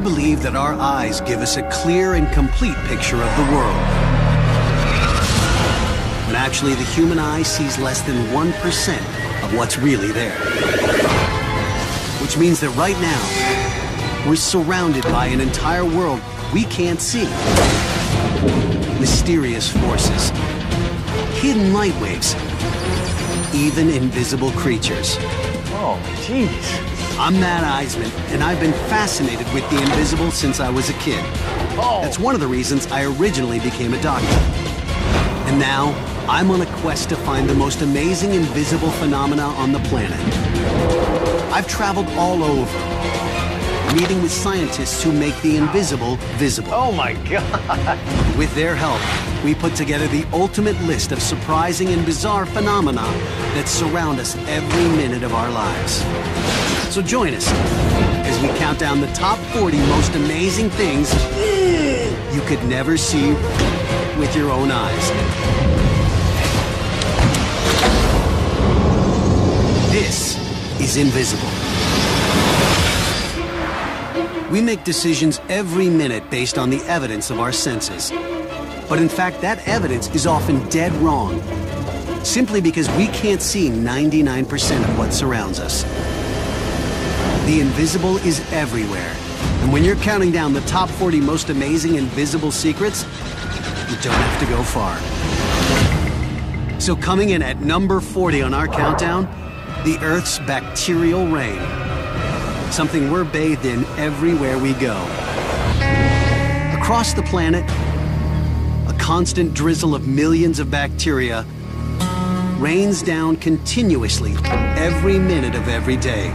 believe that our eyes give us a clear and complete picture of the world. When actually the human eye sees less than 1% of what's really there. Which means that right now, we're surrounded by an entire world we can't see. Mysterious forces, hidden light waves, even invisible creatures. Oh, jeez. I'm Matt Eisman, and I've been fascinated with the invisible since I was a kid. That's one of the reasons I originally became a doctor. And now, I'm on a quest to find the most amazing invisible phenomena on the planet. I've traveled all over, meeting with scientists who make the invisible visible. Oh my God. With their help, we put together the ultimate list of surprising and bizarre phenomena that surround us every minute of our lives. So join us as we count down the top 40 most amazing things you could never see with your own eyes. This is Invisible. We make decisions every minute based on the evidence of our senses. But in fact, that evidence is often dead wrong, simply because we can't see 99% of what surrounds us. The invisible is everywhere. And when you're counting down the top 40 most amazing invisible secrets, you don't have to go far. So coming in at number 40 on our countdown, the Earth's bacterial rain. Something we're bathed in everywhere we go. Across the planet, a constant drizzle of millions of bacteria rains down continuously every minute of every day,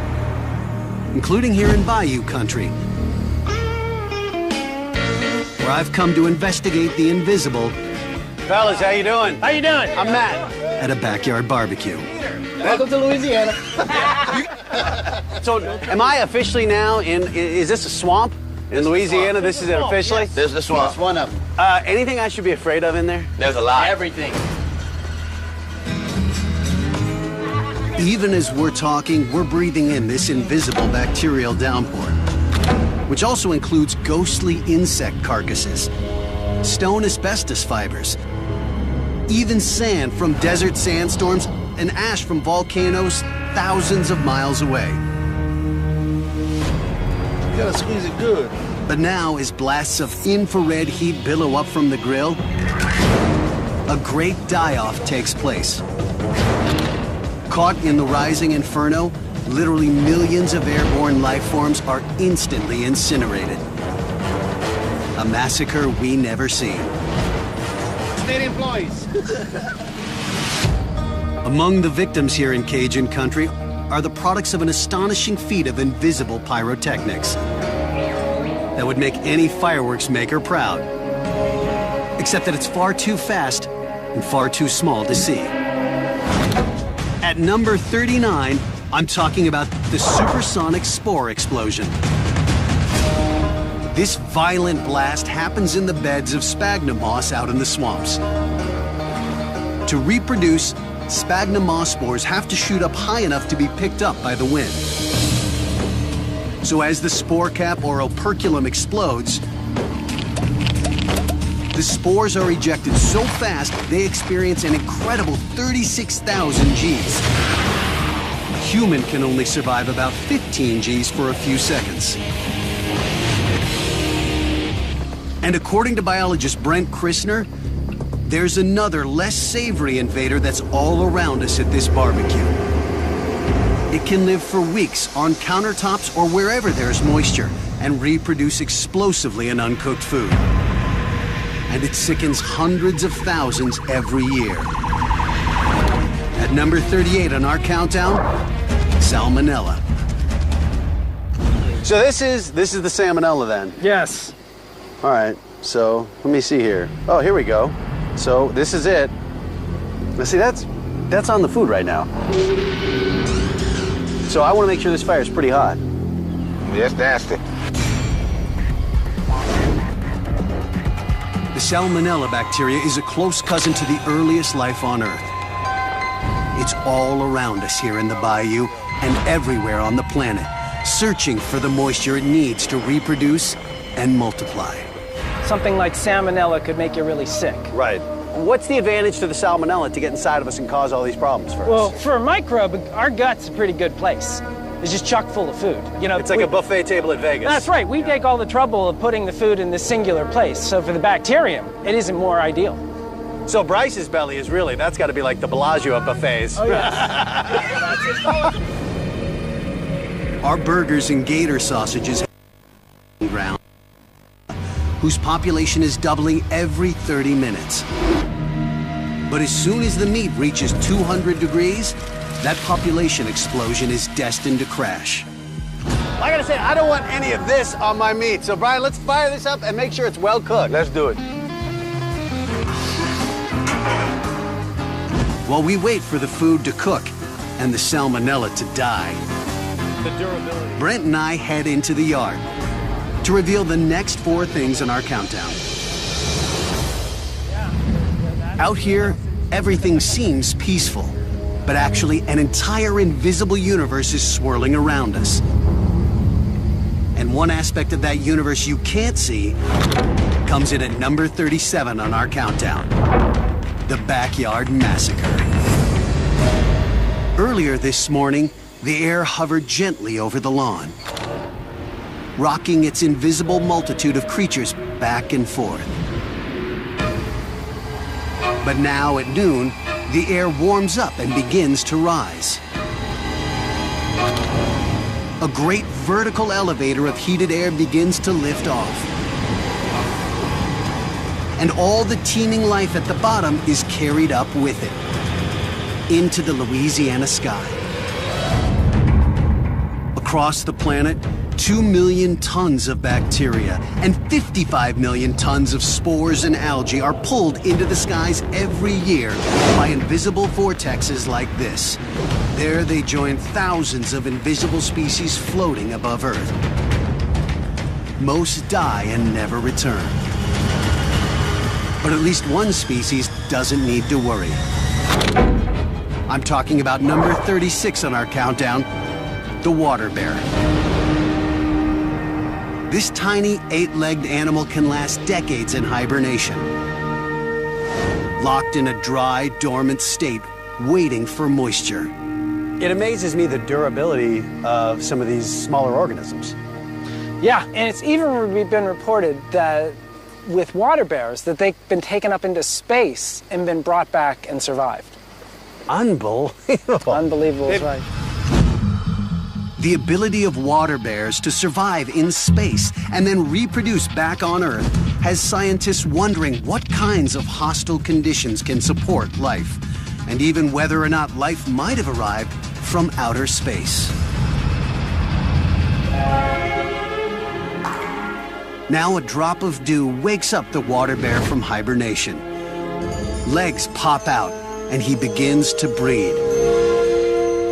including here in Bayou country, where I've come to investigate the invisible. Fellas, how you doing? How you doing? I'm Matt. At a backyard barbecue. Welcome to Louisiana. So, am I officially now is this a swamp in Louisiana? This is it officially? Yes. There's the swamp. That's one of them. Anything I should be afraid of in there? There's a lot. Everything. Even as we're talking, we're breathing in this invisible bacterial downpour, which also includes ghostly insect carcasses, stone asbestos fibers, even sand from desert sandstorms and ash from volcanoes thousands of miles away. You gotta squeeze it good. But now, as blasts of infrared heat billow up from the grill, a great die-off takes place. Caught in the rising inferno, literally millions of airborne life forms are instantly incinerated. A massacre we never see. State employees. Among the victims here in Cajun country are the products of an astonishing feat of invisible pyrotechnics that would make any fireworks maker proud. Except that it's far too fast and far too small to see. At number 39, I'm talking about the supersonic spore explosion. This violent blast happens in the beds of sphagnum moss out in the swamps. To reproduce, sphagnum moss spores have to shoot up high enough to be picked up by the wind. So as the spore cap or operculum explodes, the spores are ejected so fast they experience an incredible 36,000 Gs. A human can only survive about 15 Gs for a few seconds. And according to biologist Brent Christner, there's another less savory invader that's all around us at this barbecue. It can live for weeks on countertops or wherever there's moisture and reproduce explosively in uncooked food. And it sickens hundreds of thousands every year. At number 38 on our countdown, Salmonella. So this is the salmonella then? Yes. All right, so let me see here. Oh, here we go. So this is it. Now see, that's on the food right now. So I want to make sure this fire is pretty hot. Yes, nasty. The Salmonella bacteria is a close cousin to the earliest life on Earth. It's all around us here in the bayou and everywhere on the planet. searching for the moisture it needs to reproduce and multiply. Something like salmonella could make you really sick. Right. What's the advantage to the salmonella to get inside of us and cause all these problems for us? Well, for a microbe, our gut's a pretty good place. It's just chock full of food. You know, it's like a buffet table at Vegas. That's right. We take all the trouble of putting the food in this singular place. So for the bacterium, it isn't more ideal. So Bryce's belly is really, that's got to be like the Bellagio of buffets. Oh, yes. Our burgers and gator sausages have ground, whose population is doubling every 30 minutes. But as soon as the meat reaches 200 degrees, that population explosion is destined to crash. I gotta say, I don't want any of this on my meat. So Brian, let's fire this up and make sure it's well cooked. Let's do it. While we wait for the food to cook and the salmonella to die, Brent and I head into the yard to reveal the next 4 things on our countdown. Out here, everything seems peaceful, but actually an entire invisible universe is swirling around us. And one aspect of that universe you can't see comes in at number 37 on our countdown: the Backyard Massacre. Earlier this morning, the air hovered gently over the lawn, rocking its invisible multitude of creatures back and forth. But now at noon, the air warms up and begins to rise. A great vertical elevator of heated air begins to lift off. And all the teeming life at the bottom is carried up with it, into the Louisiana sky. Across the planet, 2 million tons of bacteria and 55 million tons of spores and algae are pulled into the skies every year by invisible vortexes like this. There they join thousands of invisible species floating above Earth. Most die and never return. But at least one species doesn't need to worry. I'm talking about number 36 on our countdown, the water bear. This tiny 8-legged animal can last decades in hibernation, locked in a dry, dormant state, waiting for moisture. It amazes me the durability of some of these smaller organisms. Yeah, and it's even been reported that with water bears that they've been taken up into space and been brought back and survived. Unbelievable. Unbelievable is right. The ability of water bears to survive in space and then reproduce back on Earth has scientists wondering what kinds of hostile conditions can support life, and even whether or not life might have arrived from outer space. Now a drop of dew wakes up the water bear from hibernation. Legs pop out, and he begins to breathe.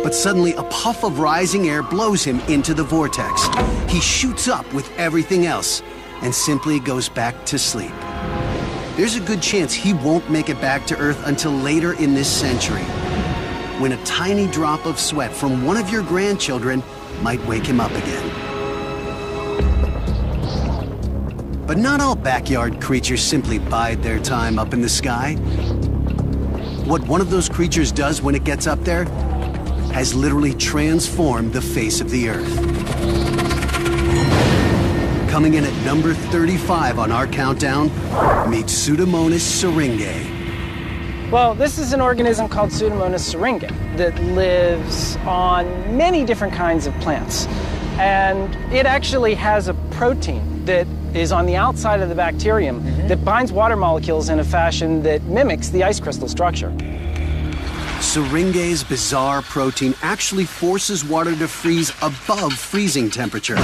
But suddenly a puff of rising air blows him into the vortex. He shoots up with everything else and simply goes back to sleep. There's a good chance he won't make it back to Earth until later in this century, when a tiny drop of sweat from one of your grandchildren might wake him up again. But not all backyard creatures simply bide their time up in the sky. What one of those creatures does when it gets up there has literally transformed the face of the Earth. Coming in at number 35 on our countdown, meet Pseudomonas syringae. Well, this is an organism called Pseudomonas syringae that lives on many different kinds of plants. And it actually has a protein that is on the outside of the bacterium that binds water molecules in a fashion that mimics the ice crystal structure. Syringae's bizarre protein actually forces water to freeze above freezing temperature.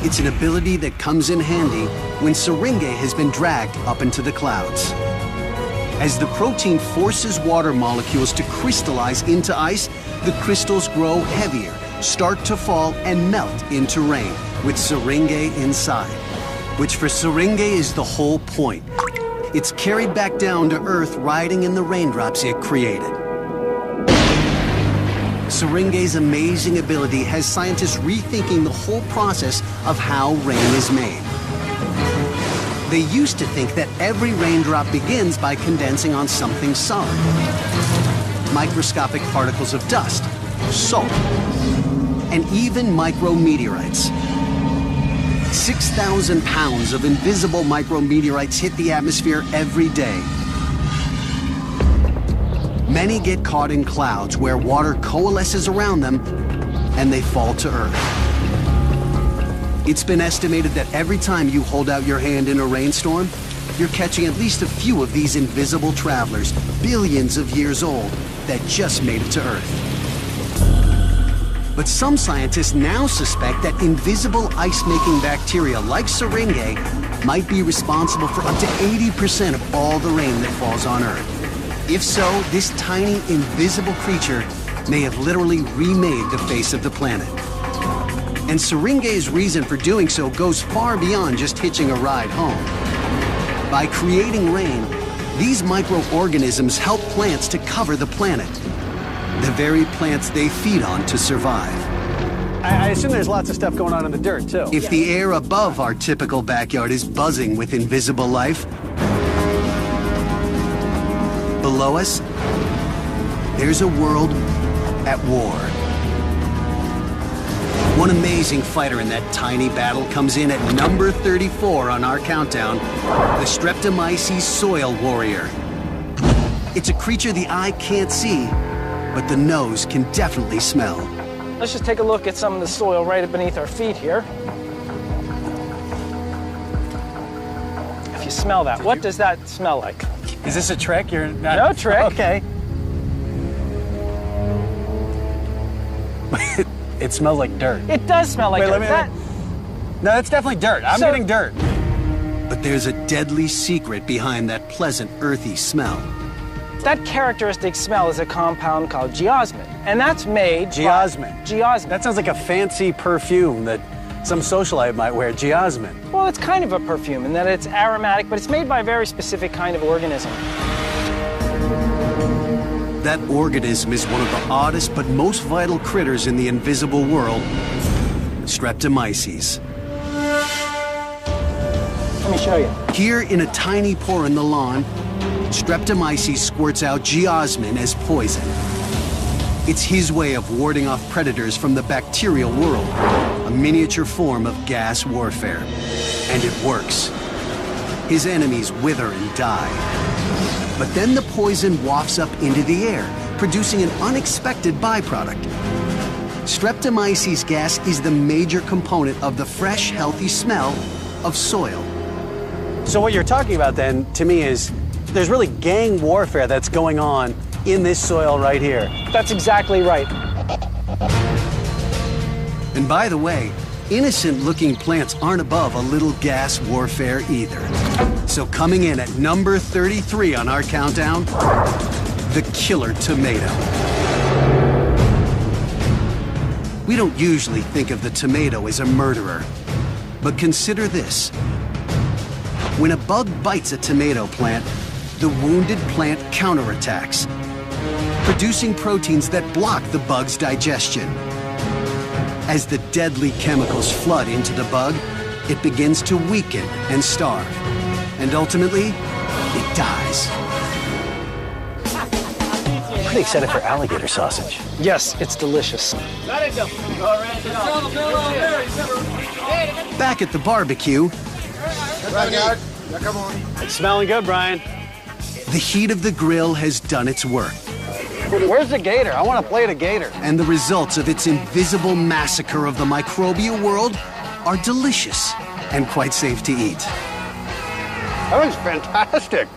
It's an ability that comes in handy when syringae has been dragged up into the clouds. As the protein forces water molecules to crystallize into ice, the crystals grow heavier, start to fall, and melt into rain, with syringae inside. Which for syringae is the whole point. It's carried back down to Earth riding in the raindrops it created. Seringe's amazing ability has scientists rethinking the whole process of how rain is made. They used to think that every raindrop begins by condensing on something solid. Microscopic particles of dust, salt, and even micrometeorites. 6,000 pounds of invisible micrometeorites hit the atmosphere every day. Many get caught in clouds where water coalesces around them and they fall to Earth. It's been estimated that every time you hold out your hand in a rainstorm, you're catching at least a few of these invisible travelers, billions of years old, that just made it to Earth. But some scientists now suspect that invisible ice-making bacteria like Seringe might be responsible for up to 80% of all the rain that falls on Earth. If so, this tiny invisible creature may have literally remade the face of the planet. And Seringe's reason for doing so goes far beyond just hitching a ride home. By creating rain, these microorganisms help plants to cover the planet, the very plants they feed on to survive. I assume there's lots of stuff going on in the dirt, too. If the air above our typical backyard is buzzing with invisible life, below us, there's a world at war. One amazing fighter in that tiny battle comes in at number 34 on our countdown, the Streptomyces soil warrior. It's a creature the eye can't see, but the nose can definitely smell. Let's just take a look at some of the soil right beneath our feet here. If you smell that, what does that smell like? Is this a trick? You're not... No trick. Okay. It smells like dirt. It does smell like Wait, dirt. No, it's definitely dirt. I'm getting dirt. But there's a deadly secret behind that pleasant, earthy smell. That characteristic smell is a compound called geosmin, and that's made Geosmin. Geosmin. That sounds like a fancy perfume that some socialite might wear. Geosmin. Well, it's kind of a perfume in that it's aromatic, but it's made by a very specific kind of organism. That organism is one of the oddest but most vital critters in the invisible world, Streptomyces. Let me show you. Here in a tiny pore in the lawn, Streptomyces squirts out geosmin as poison. It's his way of warding off predators from the bacterial world, a miniature form of gas warfare. And it works. His enemies wither and die. But then the poison wafts up into the air, producing an unexpected byproduct. Streptomyces gas is the major component of the fresh, healthy smell of soil. So what you're talking about then, to me, is there's really gang warfare that's going on in this soil right here. That's exactly right. And by the way, innocent-looking plants aren't above a little gas warfare either. So coming in at number 33 on our countdown, the killer tomato. We don't usually think of the tomato as a murderer, but consider this. When a bug bites a tomato plant, the wounded plant counterattacks, producing proteins that block the bug's digestion. As the deadly chemicals flood into the bug, it begins to weaken and starve. And ultimately, it dies. I'm pretty excited for alligator sausage. Yes, it's delicious. Back at the barbecue, It's smelling good, Brian. the heat of the grill has done its work. Where's the gator? I want a plate of gator. And the results of its invisible massacre of the microbial world are delicious and quite safe to eat. That was fantastic.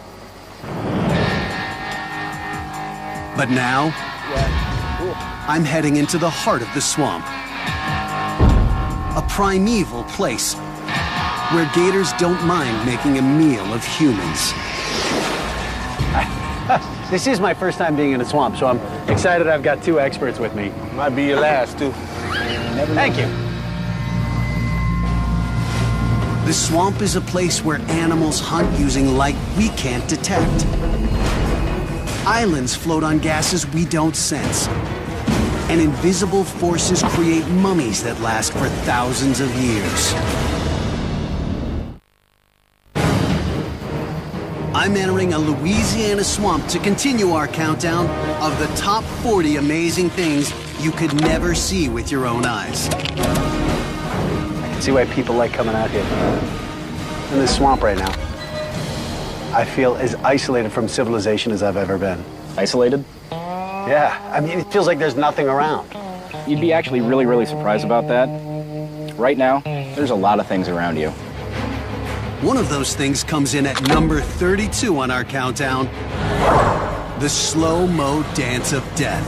But now, I'm heading into the heart of the swamp. A primeval place where gators don't mind making a meal of humans. This is my first time being in a swamp, so I'm excited I've got two experts with me. Might be your last, too. Thank you. The swamp is a place where animals hunt using light we can't detect. Islands float on gases we don't sense. And invisible forces create mummies that last for thousands of years. I'm entering a Louisiana swamp to continue our countdown of the top 40 amazing things you could never see with your own eyes. I can see why people like coming out here. In this swamp right now, I feel as isolated from civilization as I've ever been. Isolated? Yeah, I mean, it feels like there's nothing around. You'd be actually really, really surprised about that. Right now, there's a lot of things around you. One of those things comes in at number 32 on our countdown. The slow-mo dance of death.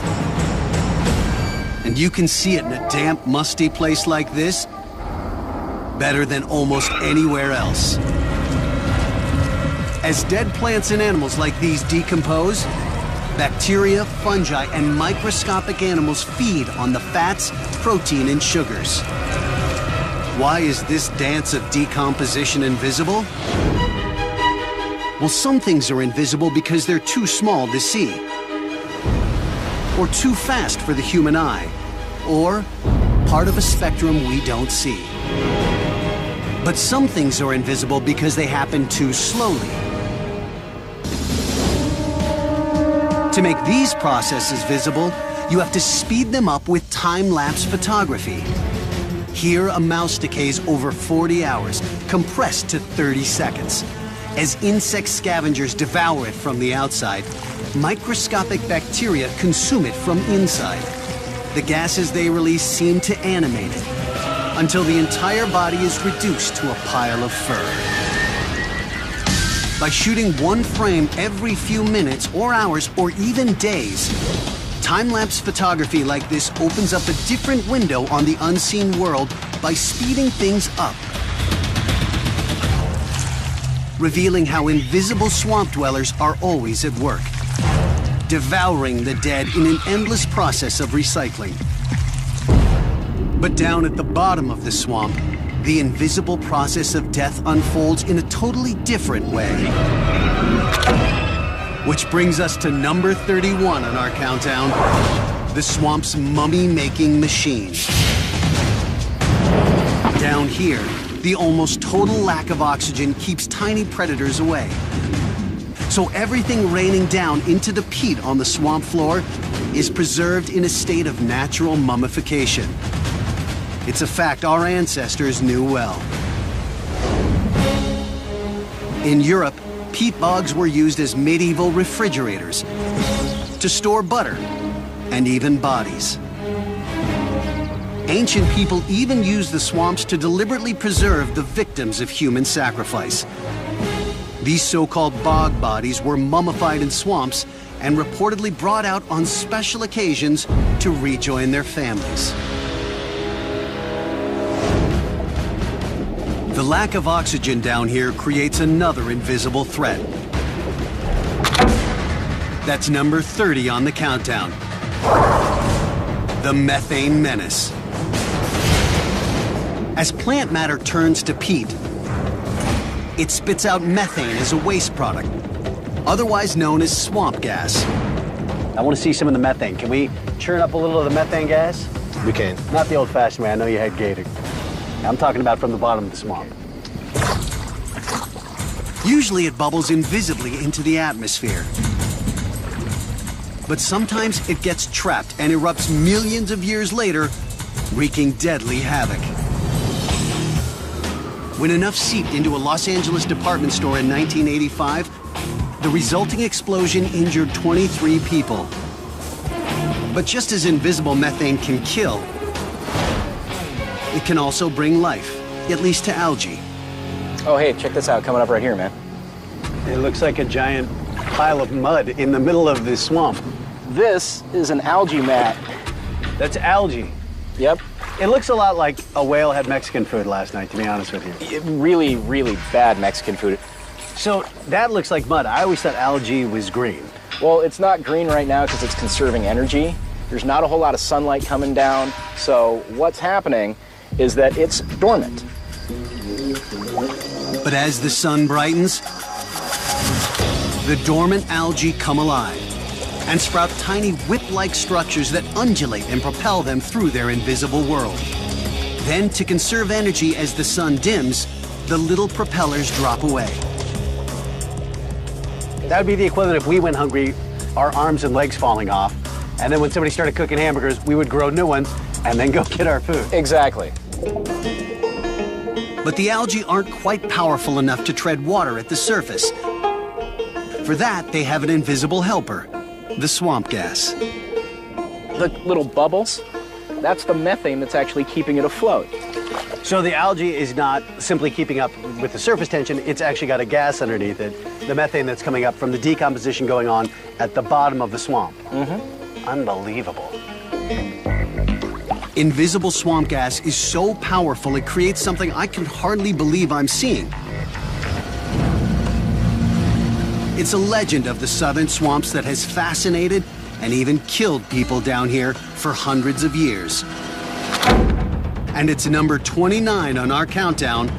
And you can see it in a damp, musty place like this better than almost anywhere else. As dead plants and animals like these decompose, bacteria, fungi, and microscopic animals feed on the fats, protein, and sugars. Why is this dance of decomposition invisible? Well, some things are invisible because they're too small to see, or too fast for the human eye, or part of a spectrum we don't see. But some things are invisible because they happen too slowly. To make these processes visible, you have to speed them up with time-lapse photography. Here, a mouse decays over 40 hours, compressed to 30 seconds. As insect scavengers devour it from the outside, microscopic bacteria consume it from inside. The gases they release seem to animate it, until the entire body is reduced to a pile of fur. By shooting one frame every few minutes or hours or even days, time-lapse photography like this opens up a different window on the unseen world by speeding things up, revealing how invisible swamp dwellers are always at work, devouring the dead in an endless process of recycling. But down at the bottom of the swamp, the invisible process of death unfolds in a totally different way. Which brings us to number 31 on our countdown, the swamp's mummy-making machine. Down here, the almost total lack of oxygen keeps tiny predators away. So everything raining down into the peat on the swamp floor is preserved in a state of natural mummification. It's a fact our ancestors knew well. In Europe, peat bogs were used as medieval refrigerators to store butter and even bodies. Ancient people even used the swamps to deliberately preserve the victims of human sacrifice. These so-called bog bodies were mummified in swamps and reportedly brought out on special occasions to rejoin their families. The lack of oxygen down here creates another invisible threat. That's number 30 on the countdown. The methane menace. As plant matter turns to peat, it spits out methane as a waste product, otherwise known as swamp gas. I want to see some of the methane. Can we churn up a little of the methane gas? We can. Not the old-fashioned way. I know you had gator. I'm talking about from the bottom of the swamp. Usually it bubbles invisibly into the atmosphere. But sometimes it gets trapped and erupts millions of years later, wreaking deadly havoc. When enough seeped into a Los Angeles department store in 1985, the resulting explosion injured 23 people. But just as invisible methane can kill, it can also bring life, at least to algae. Oh, hey, check this out, coming up right here, man. It looks like a giant pile of mud in the middle of this swamp. This is an algae mat. That's algae. Yep. It looks a lot like a whale had Mexican food last night, to be honest with you. Really, really bad Mexican food. So that looks like mud. I always thought algae was green. Well, it's not green right now because it's conserving energy. There's not a whole lot of sunlight coming down. So what's happening is that it's dormant. But as the sun brightens, the dormant algae come alive. and sprout tiny whip-like structures that undulate and propel them through their invisible world. Then, to conserve energy as the sun dims, the little propellers drop away. That would be the equivalent if we went hungry, our arms and legs falling off, and then when somebody started cooking hamburgers, we would grow new ones and then go get our food. Exactly. But the algae aren't quite powerful enough to tread water at the surface. For that, they have an invisible helper, the swamp gas. The little bubbles, that's the methane that's actually keeping it afloat. So the algae is not simply keeping up with the surface tension, it's actually got a gas underneath it, the methane that's coming up from the decomposition going on at the bottom of the swamp. Unbelievable. Invisible swamp gas is so powerful it creates something I can hardly believe I'm seeing. It's a legend of the southern swamps that has fascinated and even killed people down here for hundreds of years. And it's number 29 on our countdown.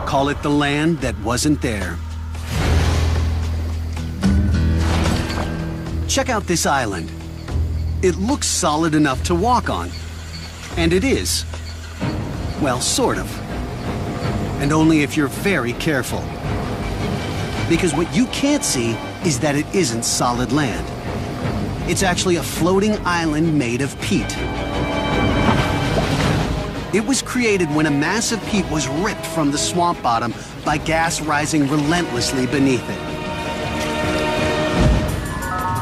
Call it the land that wasn't there. Check out this island. It looks solid enough to walk on. And it is. Well, sort of. And only if you're very careful. Because what you can't see is that it isn't solid land. It's actually a floating island made of peat. It was created when a mass of peat was ripped from the swamp bottom by gas rising relentlessly beneath it.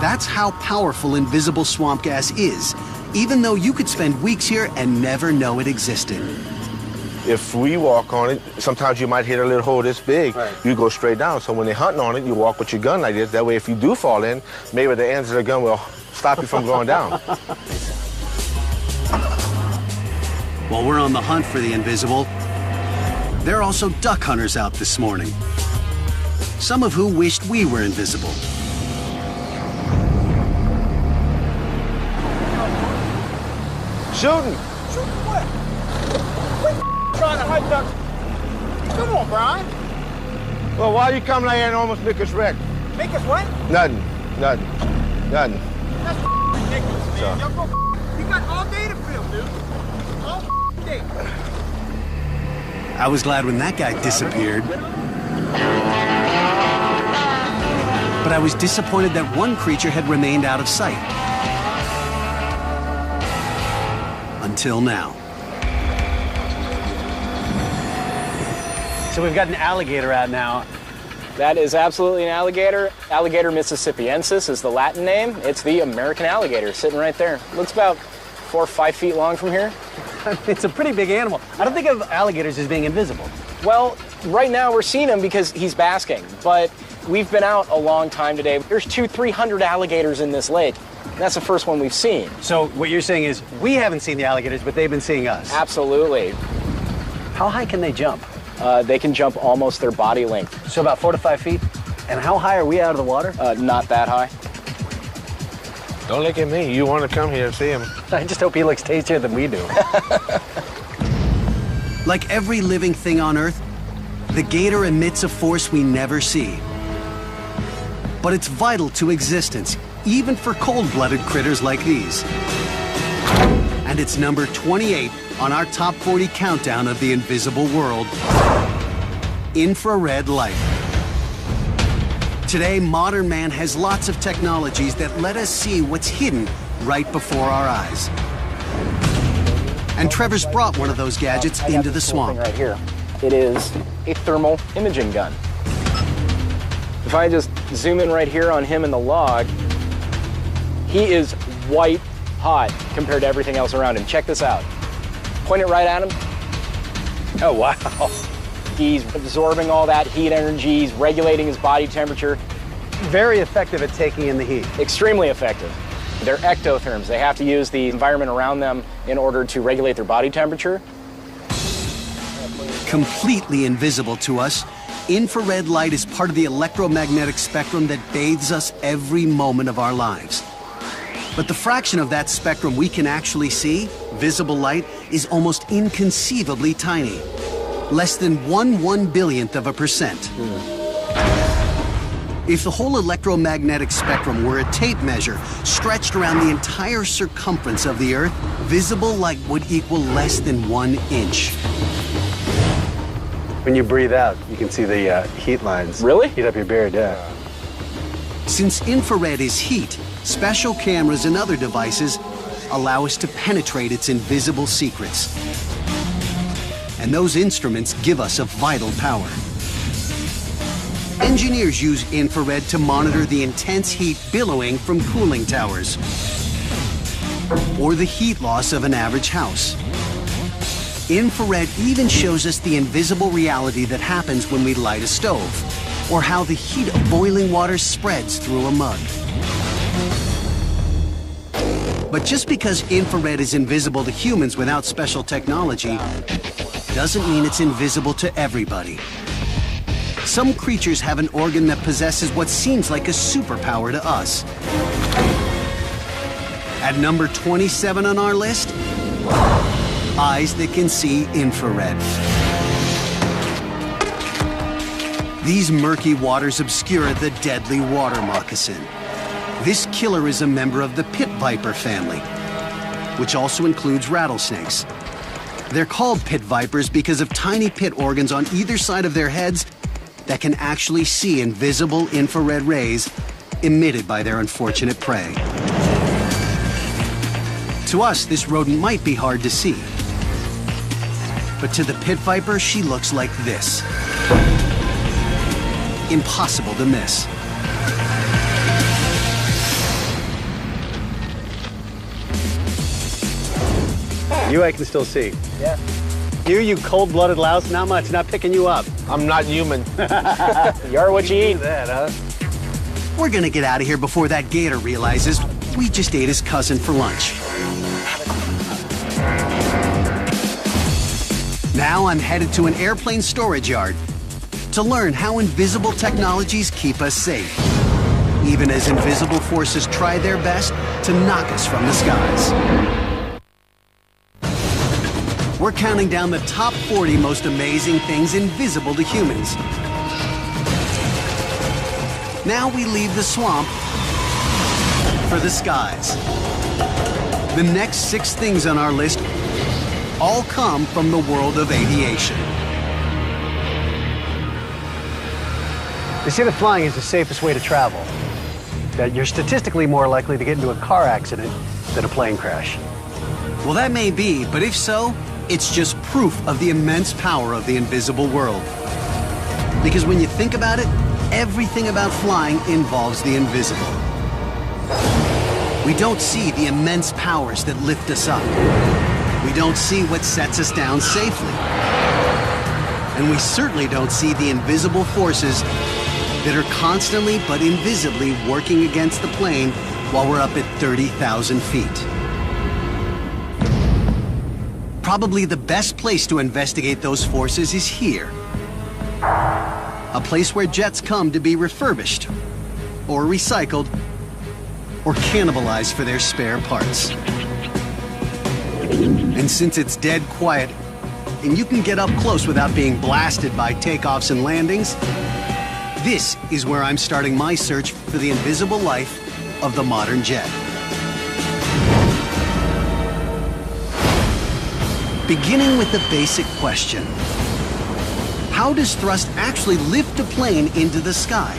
That's how powerful invisible swamp gas is, even though you could spend weeks here and never know it existed. If we walk on it, sometimes you might hit a little hole this big. Right. You go straight down. So when they're hunting on it, you walk with your gun like this. That way, if you do fall in, maybe the ends of the gun will stop you from going down. While we're on the hunt for the invisible, there are also duck hunters out this morning. Some of who wished we were invisible. Shooting. Shooting what? We trying to hunt ducks. Come on, Brian. Well, why you come like that and almost make us wreck? Make us what? Nothing. That's ridiculous, man. Y'all go. You got all day to film, dude. All day. I was glad when that guy disappeared. But I was disappointed that one creature had remained out of sight. Until now. So we've got an alligator out now. That is absolutely an alligator. Alligator mississippiensis is the Latin name. It's the American alligator sitting right there. Looks about 4 or 5 feet long from here. It's a pretty big animal. I don't think of alligators as being invisible. Well, right now we're seeing him because he's basking, but we've been out a long time today. There's 200-300 alligators in this lake. That's the first one we've seen. So what you're saying is we haven't seen the alligators, but they've been seeing us. Absolutely. How high can they jump? They can jump almost their body length. So about 4 to 5 feet? And how high are we out of the water? Not that high. Don't look at me. You want to come here and see him. I just hope he looks tastier than we do. Like every living thing on Earth, the gator emits a force we never see. But it's vital to existence, even for cold-blooded critters like these. And it's number 28 on our top 40 countdown of the invisible world, infrared light. Today, modern man has lots of technologies that let us see what's hidden right before our eyes. And Trevor's brought one of those gadgets into the swamp. Right here. It is a thermal imaging gun. If I just zoom in right here on him in the log, he is white hot compared to everything else around him. Check this out. Point it right at him. Oh, wow. He's absorbing all that heat energy. He's regulating his body temperature. Very effective at taking in the heat. Extremely effective. They're ectotherms. They have to use the environment around them in order to regulate their body temperature. Completely invisible to us, infrared light is part of the electromagnetic spectrum that bathes us every moment of our lives. But the fraction of that spectrum we can actually see, visible light, is almost inconceivably tiny. Less than 1/1 billionth of a percent. If the whole electromagnetic spectrum were a tape measure stretched around the entire circumference of the Earth, visible light would equal less than 1 inch. When you breathe out, you can see the heat lines. Really? Heat up your beard, yeah. Since infrared is heat, special cameras and other devices allow us to penetrate its invisible secrets. And those instruments give us a vital power. Engineers use infrared to monitor the intense heat billowing from cooling towers, or the heat loss of an average house. Infrared even shows us the invisible reality that happens when we light a stove, or how the heat of boiling water spreads through a mug. But just because infrared is invisible to humans without special technology doesn't mean it's invisible to everybody. Some creatures have an organ that possesses what seems like a superpower to us. At number 27 on our list, eyes that can see infrared. These murky waters obscure the deadly water moccasin. This killer is a member of the pit viper family, which also includes rattlesnakes. They're called pit vipers because of tiny pit organs on either side of their heads that can actually see invisible infrared rays emitted by their unfortunate prey. To us, this rodent might be hard to see. But to the pit viper, she looks like this. Impossible to miss. You I can still see. Yeah. You cold-blooded louse, not much, not picking you up. I'm not human. You are what you eat. That, huh? We're gonna get out of here before that gator realizes we just ate his cousin for lunch. Now I'm headed to an airplane storage yard to learn how invisible technologies keep us safe, even as invisible forces try their best to knock us from the skies. We're counting down the top 40 most amazing things invisible to humans. Now we leave the swamp for the skies. The next 6 things on our list all come from the world of aviation. They say that flying is the safest way to travel. That you're statistically more likely to get into a car accident than a plane crash. Well, that may be, but if so, it's just proof of the immense power of the invisible world. Because when you think about it, everything about flying involves the invisible. We don't see the immense powers that lift us up. We don't see what sets us down safely. And we certainly don't see the invisible forces that are constantly but invisibly working against the plane while we're up at 30,000 feet. Probably the best place to investigate those forces is here. A place where jets come to be refurbished, or recycled, or cannibalized for their spare parts. And since it's dead quiet, and you can get up close without being blasted by takeoffs and landings, this is where I'm starting my search for the invisible life of the modern jet. Beginning with the basic question. How does thrust actually lift a plane into the sky?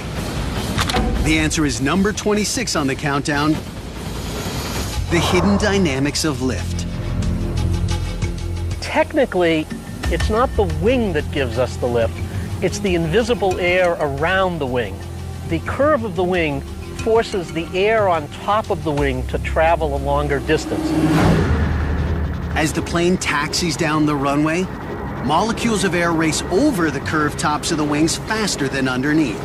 The answer is number 26 on the countdown. The hidden dynamics of lift. Technically, it's not the wing that gives us the lift. It's the invisible air around the wing. The curve of the wing forces the air on top of the wing to travel a longer distance. As the plane taxis down the runway, molecules of air race over the curved tops of the wings faster than underneath.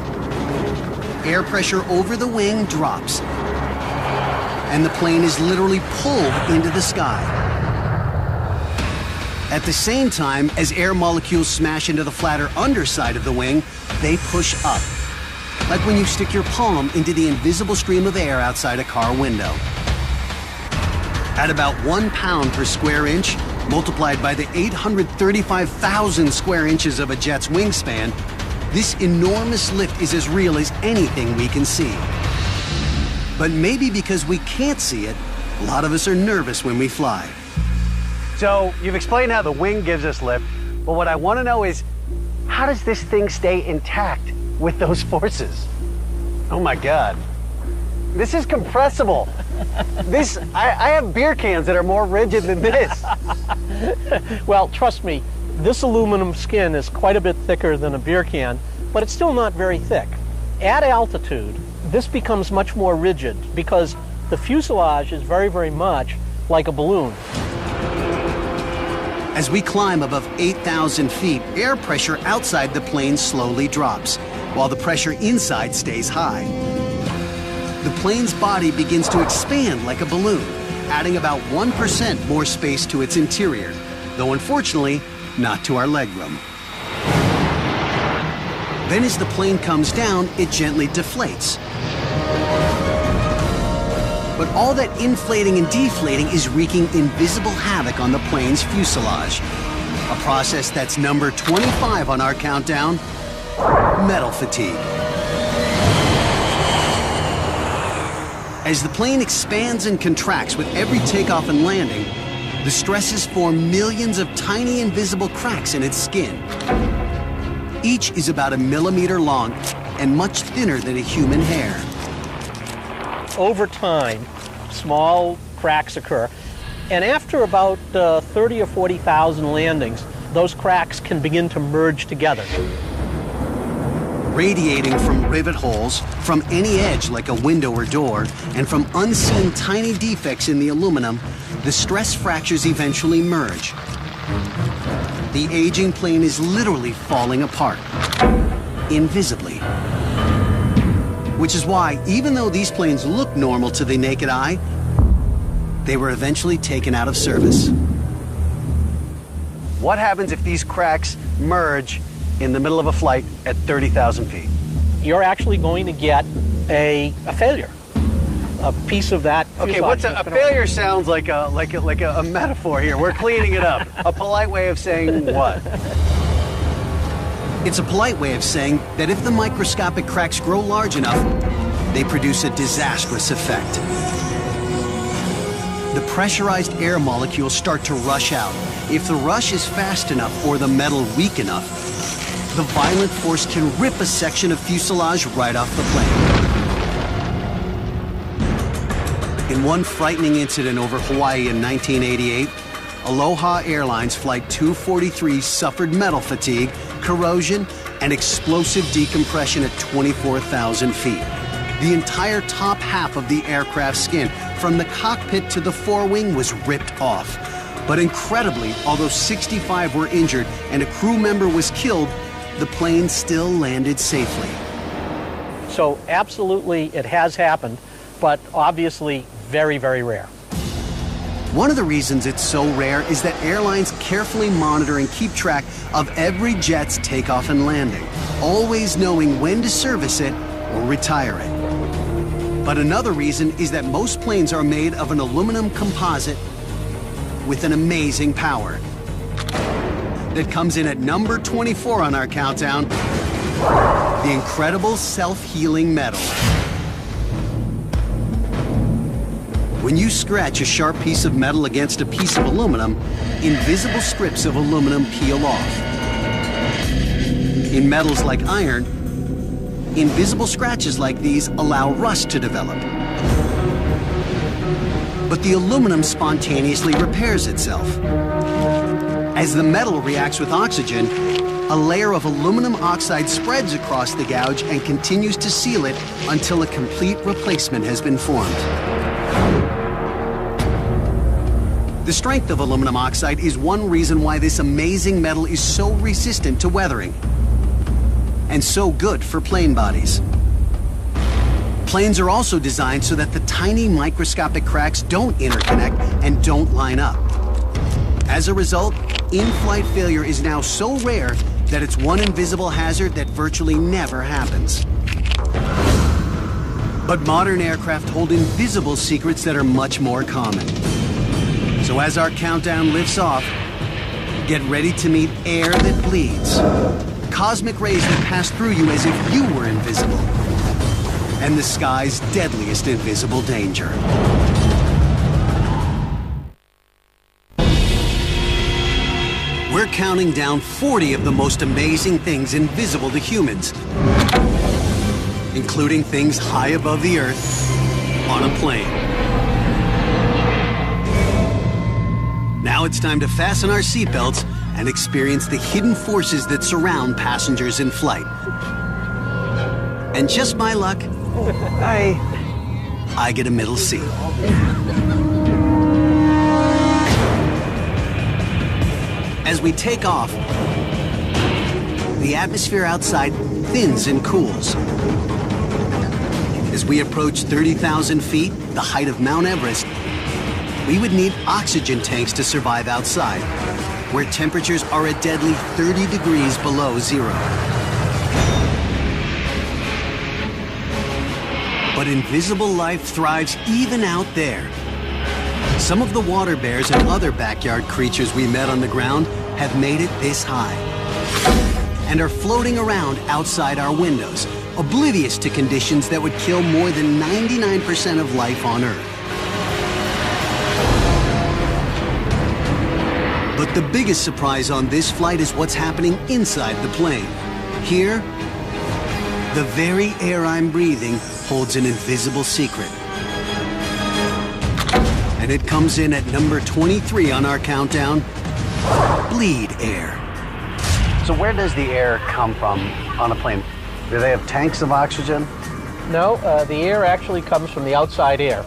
Air pressure over the wing drops, and the plane is literally pulled into the sky. At the same time, as air molecules smash into the flatter underside of the wing, they push up, like when you stick your palm into the invisible stream of air outside a car window. At about 1 pound per square inch, multiplied by the 835,000 square inches of a jet's wingspan, This enormous lift is as real as anything we can see. But maybe because we can't see it, a lot of us are nervous when we fly. So you've explained how the wing gives us lift, but what I want to know is, how does this thing stay intact with those forces? Oh my God. This is compressible. I have beer cans that are more rigid than this. Well, trust me, this aluminum skin is quite a bit thicker than a beer can, but it's still not very thick. At altitude, this becomes much more rigid because the fuselage is very, very much like a balloon. As we climb above 8,000 feet, air pressure outside the plane slowly drops, while the pressure inside stays high. The plane's body begins to expand like a balloon, adding about 1% more space to its interior, though unfortunately, not to our legroom. Then as the plane comes down, it gently deflates. But all that inflating and deflating is wreaking invisible havoc on the plane's fuselage. A process that's number 25 on our countdown, metal fatigue. As the plane expands and contracts with every takeoff and landing, the stresses form millions of tiny invisible cracks in its skin. Each is about 1 millimeter long and much thinner than a human hair. Over time, small cracks occur, and after about 30 or 40,000 landings, those cracks can begin to merge together. Radiating from rivet holes, from any edge like a window or door, and from unseen tiny defects in the aluminum, the stress fractures eventually merge. The aging plane is literally falling apart, invisibly. Which is why, even though these planes look normal to the naked eye, they were eventually taken out of service. What happens if these cracks merge in the middle of a flight at 30,000 feet? You're actually going to get a failure. A piece of that. Okay, what's a failure? Sounds like a metaphor here. We're cleaning it up. A polite way of saying what? It's a polite way of saying that if the microscopic cracks grow large enough, they produce a disastrous effect. The pressurized air molecules start to rush out. If the rush is fast enough or the metal weak enough, the violent force can rip a section of fuselage right off the plane. In one frightening incident over Hawaii in 1988, Aloha Airlines Flight 243 suffered metal fatigue, corrosion, and explosive decompression at 24,000 feet. The entire top half of the aircraft's skin, from the cockpit to the forewing, was ripped off. But incredibly, although 65 were injured and a crew member was killed, the plane still landed safely. So absolutely it has happened, but obviously very, very rare. One of the reasons it's so rare is that airlines carefully monitor and keep track of every jet's takeoff and landing, always knowing when to service it or retire it. But another reason is that most planes are made of an aluminum composite with an amazing power that comes in at number 24 on our countdown, the incredible self-healing metal. When you scratch a sharp piece of metal against a piece of aluminum, invisible strips of aluminum peel off. In metals like iron, invisible scratches like these allow rust to develop. But the aluminum spontaneously repairs itself. As the metal reacts with oxygen, a layer of aluminum oxide spreads across the gouge and continues to seal it until a complete replacement has been formed. The strength of aluminum oxide is one reason why this amazing metal is so resistant to weathering and so good for plane bodies. Planes are also designed so that the tiny microscopic cracks don't interconnect and don't line up. As a result, in-flight failure is now so rare that it's one invisible hazard that virtually never happens. But modern aircraft hold invisible secrets that are much more common. So as our countdown lifts off, get ready to meet air that bleeds, cosmic rays that pass through you as if you were invisible. And the sky's deadliest invisible danger. We're counting down 40 of the most amazing things invisible to humans, including things high above the Earth on a plane. Now it's time to fasten our seatbelts and experience the hidden forces that surround passengers in flight. And just my luck, I get a middle seat. As we take off, the atmosphere outside thins and cools. As we approach 30,000 feet, the height of Mount Everest, we would need oxygen tanks to survive outside, where temperatures are a deadly 30 degrees below zero. But invisible life thrives even out there. Some of the water bears and other backyard creatures we met on the ground have made it this high and are floating around outside our windows, oblivious to conditions that would kill more than 99% of life on Earth. But the biggest surprise on this flight is what's happening inside the plane. Here, the very air I'm breathing holds an invisible secret. And it comes in at number 23 on our countdown, bleed air. So where does the air come from on a plane? Do they have tanks of oxygen? No, the air actually comes from the outside air.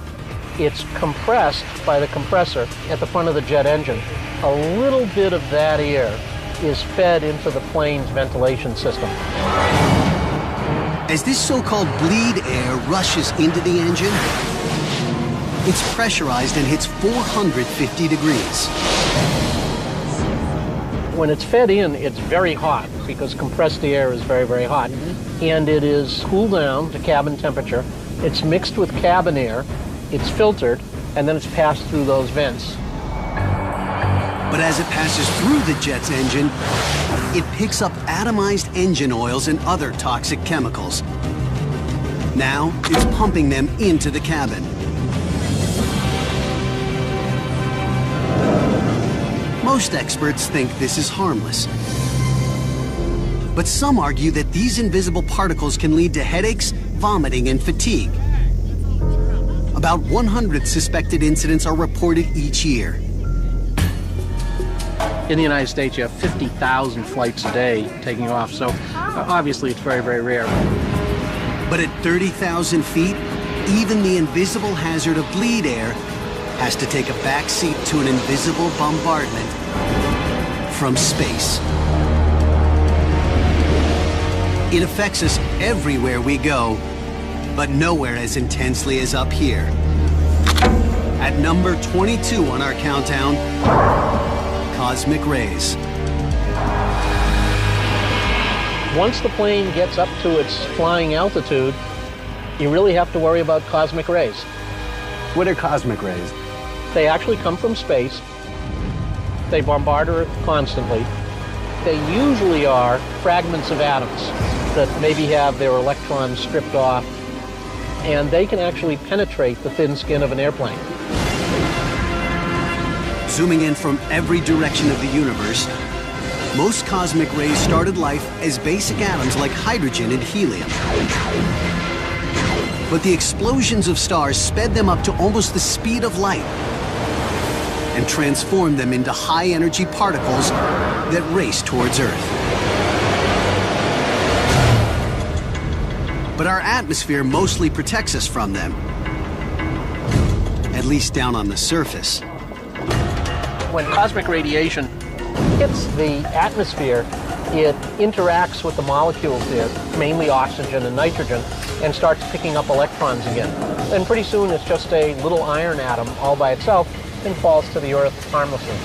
It's compressed by the compressor at the front of the jet engine. A little bit of that air is fed into the plane's ventilation system. As this so-called bleed air rushes into the engine, it's pressurized and hits 450 degrees. When it's fed in, it's very hot because compressed air is very, very hot. And it is cooled down to cabin temperature. It's mixed with cabin air, it's filtered, and then it's passed through those vents. But as it passes through the jet's engine, it picks up atomized engine oils and other toxic chemicals. Now, it's pumping them into the cabin. Most experts think this is harmless. But some argue that these invisible particles can lead to headaches, vomiting, and fatigue. About 100 suspected incidents are reported each year. In the United States, you have 50,000 flights a day taking off, so obviously it's very, very rare. But at 30,000 feet, even the invisible hazard of bleed air has to take a backseat to an invisible bombardment from space. It affects us everywhere we go, but nowhere as intensely as up here. At number 22 on our countdown, cosmic rays. Once the plane gets up to its flying altitude, you really have to worry about cosmic rays. What are cosmic rays? They actually come from space. They bombard Earth constantly. They usually are fragments of atoms that maybe have their electrons stripped off, and they can actually penetrate the thin skin of an airplane. Zooming in from every direction of the universe, most cosmic rays started life as basic atoms like hydrogen and helium. But the explosions of stars sped them up to almost the speed of light and transformed them into high-energy particles that race towards Earth. But our atmosphere mostly protects us from them, at least down on the surface. When cosmic radiation hits the atmosphere, it interacts with the molecules there, mainly oxygen and nitrogen, and starts picking up electrons again. And pretty soon it's just a little iron atom all by itself and falls to the Earth harmlessly.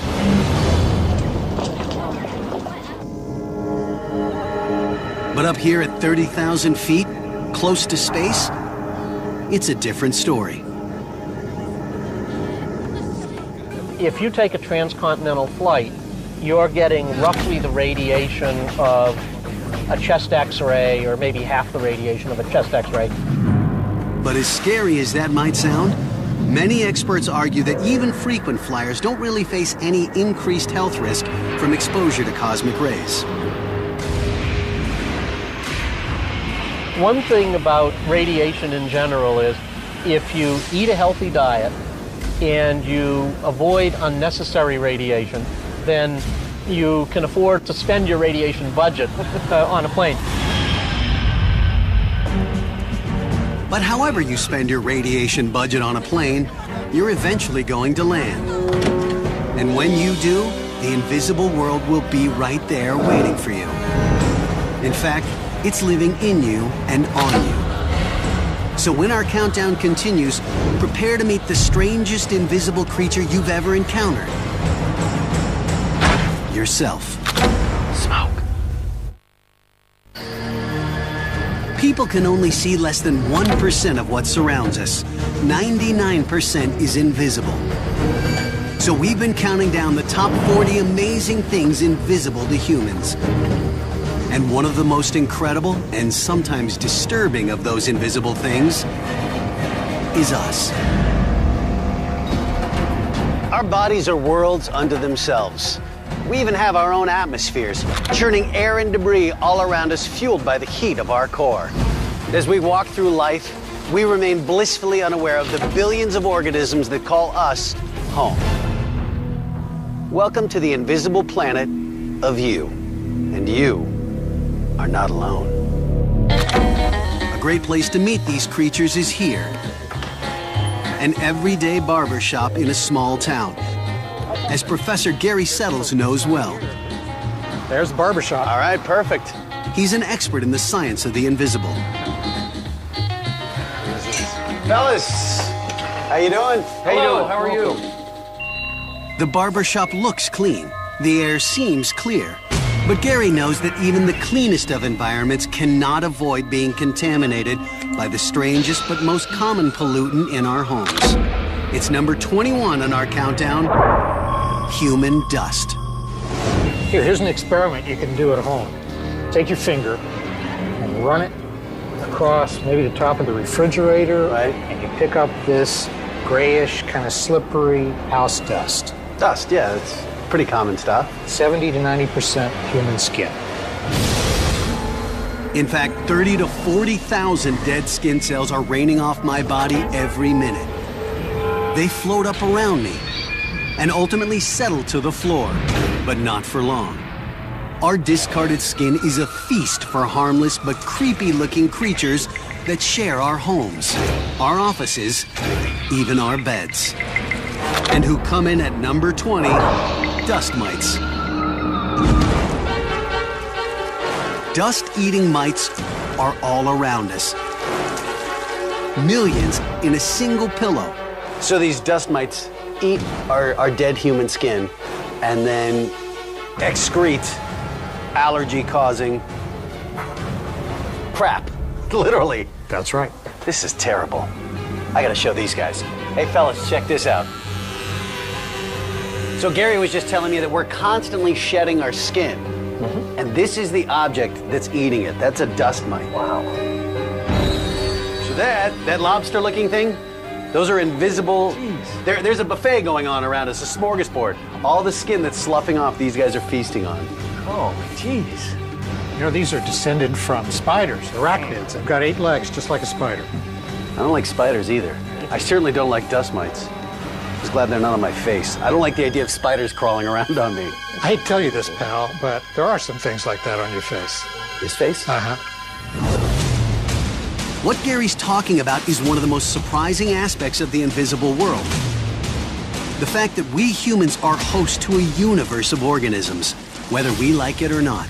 But up here at 30,000 feet, close to space, it's a different story. If you take a transcontinental flight, you're getting roughly the radiation of a chest X-ray, or maybe half the radiation of a chest X-ray. But as scary as that might sound, many experts argue that even frequent flyers don't really face any increased health risk from exposure to cosmic rays. One thing about radiation in general is if you eat a healthy diet and you avoid unnecessary radiation, then you can afford to spend your radiation budget on a plane. But however you spend your radiation budget on a plane, you're eventually going to land. And when you do, the invisible world will be right there waiting for you. In fact, it's living in you and on you. So when our countdown continues, prepare to meet the strangest invisible creature you've ever encountered. Yourself. Smoke. People can only see less than 1% of what surrounds us. 99% is invisible. So we've been counting down the top 40 amazing things invisible to humans. And one of the most incredible and sometimes disturbing of those invisible things is us. Our bodies are worlds unto themselves. We even have our own atmospheres, churning air and debris all around us, fueled by the heat of our core. As we walk through life, we remain blissfully unaware of the billions of organisms that call us home. Welcome to the invisible planet of you, and you are not alone. A great place to meet these creatures is here. An everyday barber shop in a small town, as Professor Gary Settles knows well. There's the barbershop. All right, perfect. He's an expert in the science of the invisible. Fellas, how you doing? Hello, how are you? The barber shop looks clean. The air seems clear. But Gary knows that even the cleanest of environments cannot avoid being contaminated by the strangest but most common pollutant in our homes. It's number 21 on our countdown, human dust. Here's an experiment you can do at home. Take your finger and run it across maybe the top of the refrigerator, Right. and you pick up this grayish, kind of slippery house dust. Dust, yeah, it's pretty common stuff. 70 to 90% human skin. In fact, 30 to 40,000 dead skin cells are raining off my body every minute. They float up around me and ultimately settle to the floor, but not for long. Our discarded skin is a feast for harmless but creepy-looking creatures that share our homes, our offices, even our beds. And who come in at number 20, dust mites. Dust-eating mites are all around us. Millions in a single pillow. So these dust mites eat our dead human skin and then excrete allergy-causing crap, literally. That's right. This is terrible. I gotta show these guys. Hey fellas, check this out. So Gary was just telling me that we're constantly shedding our skin. And this is the object that's eating it. That's a dust mite. Wow. So that lobster-looking thing, those are invisible. There's a buffet going on around us, a smorgasbord. All the skin that's sloughing off, these guys are feasting on. Oh, jeez. You know, these are descended from spiders, arachnids. They've got 8 legs, just like a spider. I don't like spiders either. I certainly don't like dust mites. Just glad they're not on my face. I don't like the idea of spiders crawling around on me. I hate to tell you this, pal, but there are some things like that on your face. His face? Uh-huh. What Gary's talking about is one of the most surprising aspects of the invisible world. The fact that we humans are host to a universe of organisms, whether we like it or not.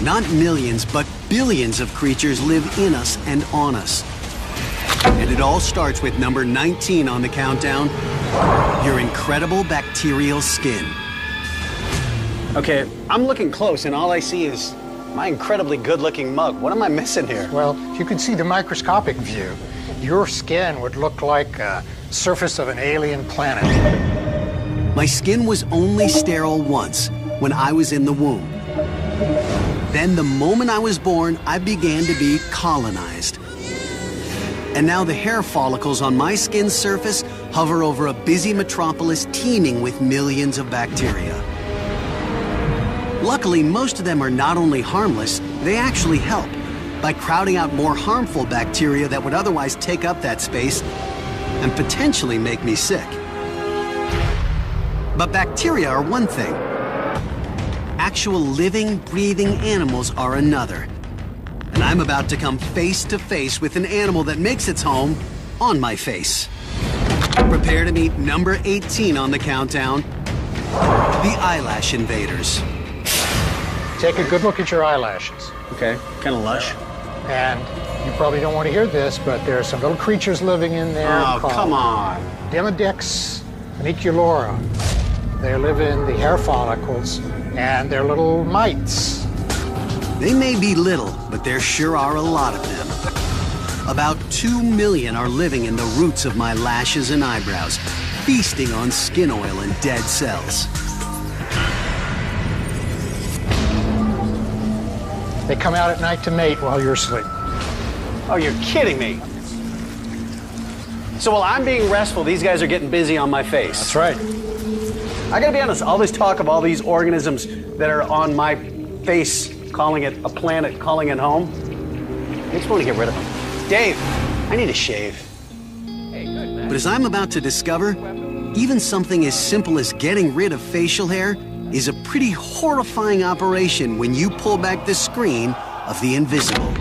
Not millions, but billions of creatures live in us and on us. And it all starts with number 19 on the countdown, your incredible bacterial skin. Okay, I'm looking close and all I see is my incredibly good-looking mug. What am I missing here? Well, if you could see the microscopic view, your skin would look like a surface of an alien planet. My skin was only sterile once, when I was in the womb. Then the moment I was born, I began to be colonized. And now the hair follicles on my skin's surface hover over a busy metropolis teeming with millions of bacteria. Luckily, most of them are not only harmless, they actually help by crowding out more harmful bacteria that would otherwise take up that space and potentially make me sick. But bacteria are one thing. Actual living, breathing animals are another. And I'm about to come face to face with an animal that makes its home on my face. Prepare to meet number 18 on the countdown, the eyelash invaders. Take a good look at your eyelashes. Okay, kind of lush. And you probably don't want to hear this, but there are some little creatures living in there. Oh, come on. Demodex funiculora. They live in the hair follicles, and they're little mites. They may be little, but there sure are a lot of them. About 2 million are living in the roots of my lashes and eyebrows, feasting on skin oil and dead cells. They come out at night to mate while you're asleep. Oh, you're kidding me. So while I'm being restful, these guys are getting busy on my face. That's right. I gotta be honest, all this talk of all these organisms that are on my face, calling it a planet, calling it home, I just want to get rid of them. Dave, I need a shave. But as I'm about to discover, even something as simple as getting rid of facial hair is a pretty horrifying operation when you pull back the screen of the invisible.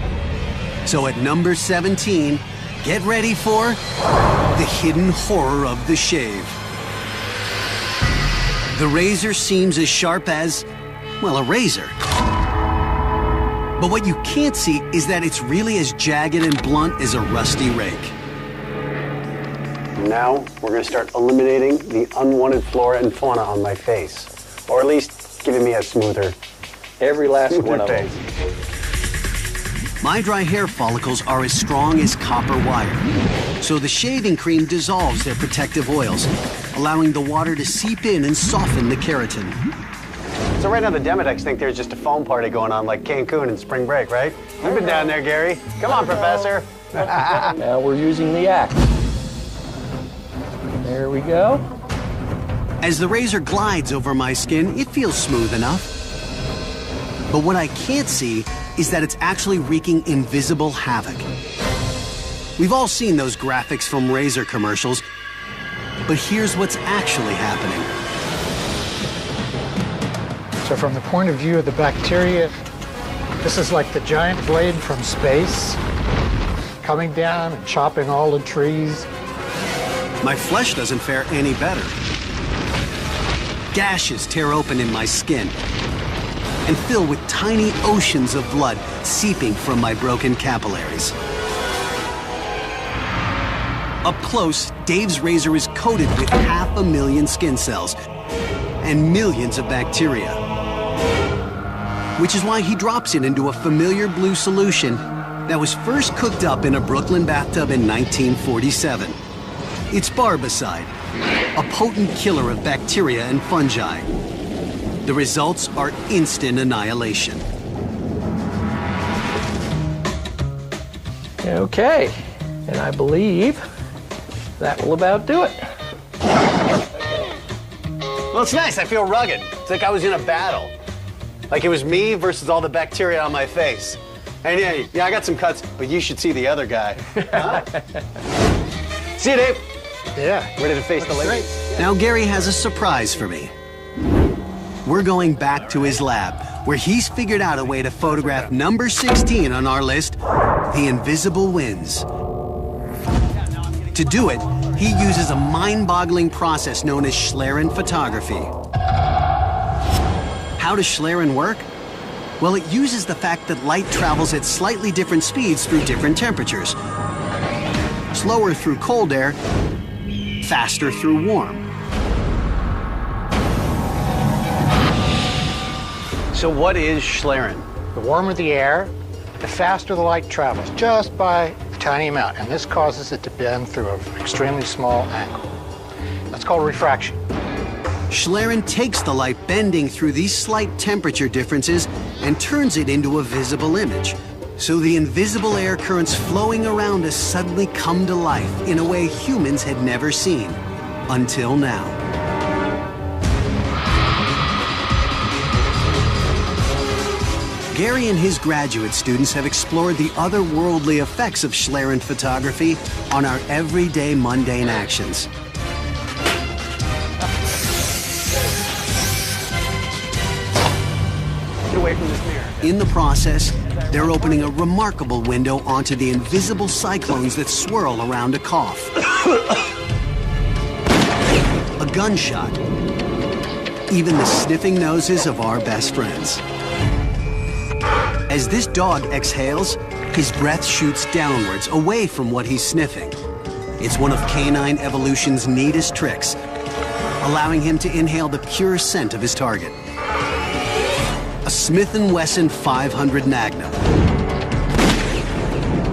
So at number 17, get ready for the hidden horror of the shave. The razor seems as sharp as, well, a razor. But what you can't see is that it's really as jagged and blunt as a rusty rake. Now we're gonna start eliminating the unwanted flora and fauna on my face. Or at least giving me a smoother, Every last one of face. them. My dry hair follicles are as strong as copper wire, so the shaving cream dissolves their protective oils, allowing the water to seep in and soften the keratin. So right now the Demodex think there's just a foam party going on like Cancun in spring break, right? You've been down there, Gary. Come on, Professor. Now we're using the axe. There we go. As the razor glides over my skin, it feels smooth enough. But what I can't see is that it's actually wreaking invisible havoc. We've all seen those graphics from razor commercials, but here's what's actually happening. So from the point of view of the bacteria, this is like the giant blade from space, coming down and chopping all the trees. My flesh doesn't fare any better. Gashes tear open in my skin and fill with tiny oceans of blood seeping from my broken capillaries. Up close, Dave's razor is coated with 500,000 skin cells and millions of bacteria, which is why he drops it into a familiar blue solution that was first cooked up in a Brooklyn bathtub in 1947. It's barbicide, a potent killer of bacteria and fungi. The results are instant annihilation. Okay, and I believe that will about do it. Well, it's nice. I feel rugged. It's like I was in a battle. Like it was me versus all the bacteria on my face. And yeah, I got some cuts, but you should see the other guy. Huh? See you, Dave. Yeah. Ready to face the ladies? Now Gary has a surprise for me. We're going back to his lab, where he's figured out a way to photograph number 16 on our list, the invisible winds. To do it, he uses a mind-boggling process known as Schlerin photography. How does Schlerin work? Well, it uses the fact that light travels at slightly different speeds through different temperatures. Slower through cold air, faster through warm. So what is Schlerin? The warmer the air, the faster the light travels, just by a tiny amount. And this causes it to bend through an extremely small angle. That's called refraction. Schlerin takes the light bending through these slight temperature differences and turns it into a visible image. So the invisible air currents flowing around us suddenly come to life in a way humans had never seen, until now. Gary and his graduate students have explored the otherworldly effects of Schlerin photography on our everyday mundane actions. Get away from this mirror. In the process, they're opening a remarkable window onto the invisible cyclones that swirl around a cough, a gunshot, even the sniffing noses of our best friends. As this dog exhales, his breath shoots downwards, away from what he's sniffing. It's one of canine evolution's neatest tricks, allowing him to inhale the pure scent of his target. A Smith & Wesson 500 Magnum.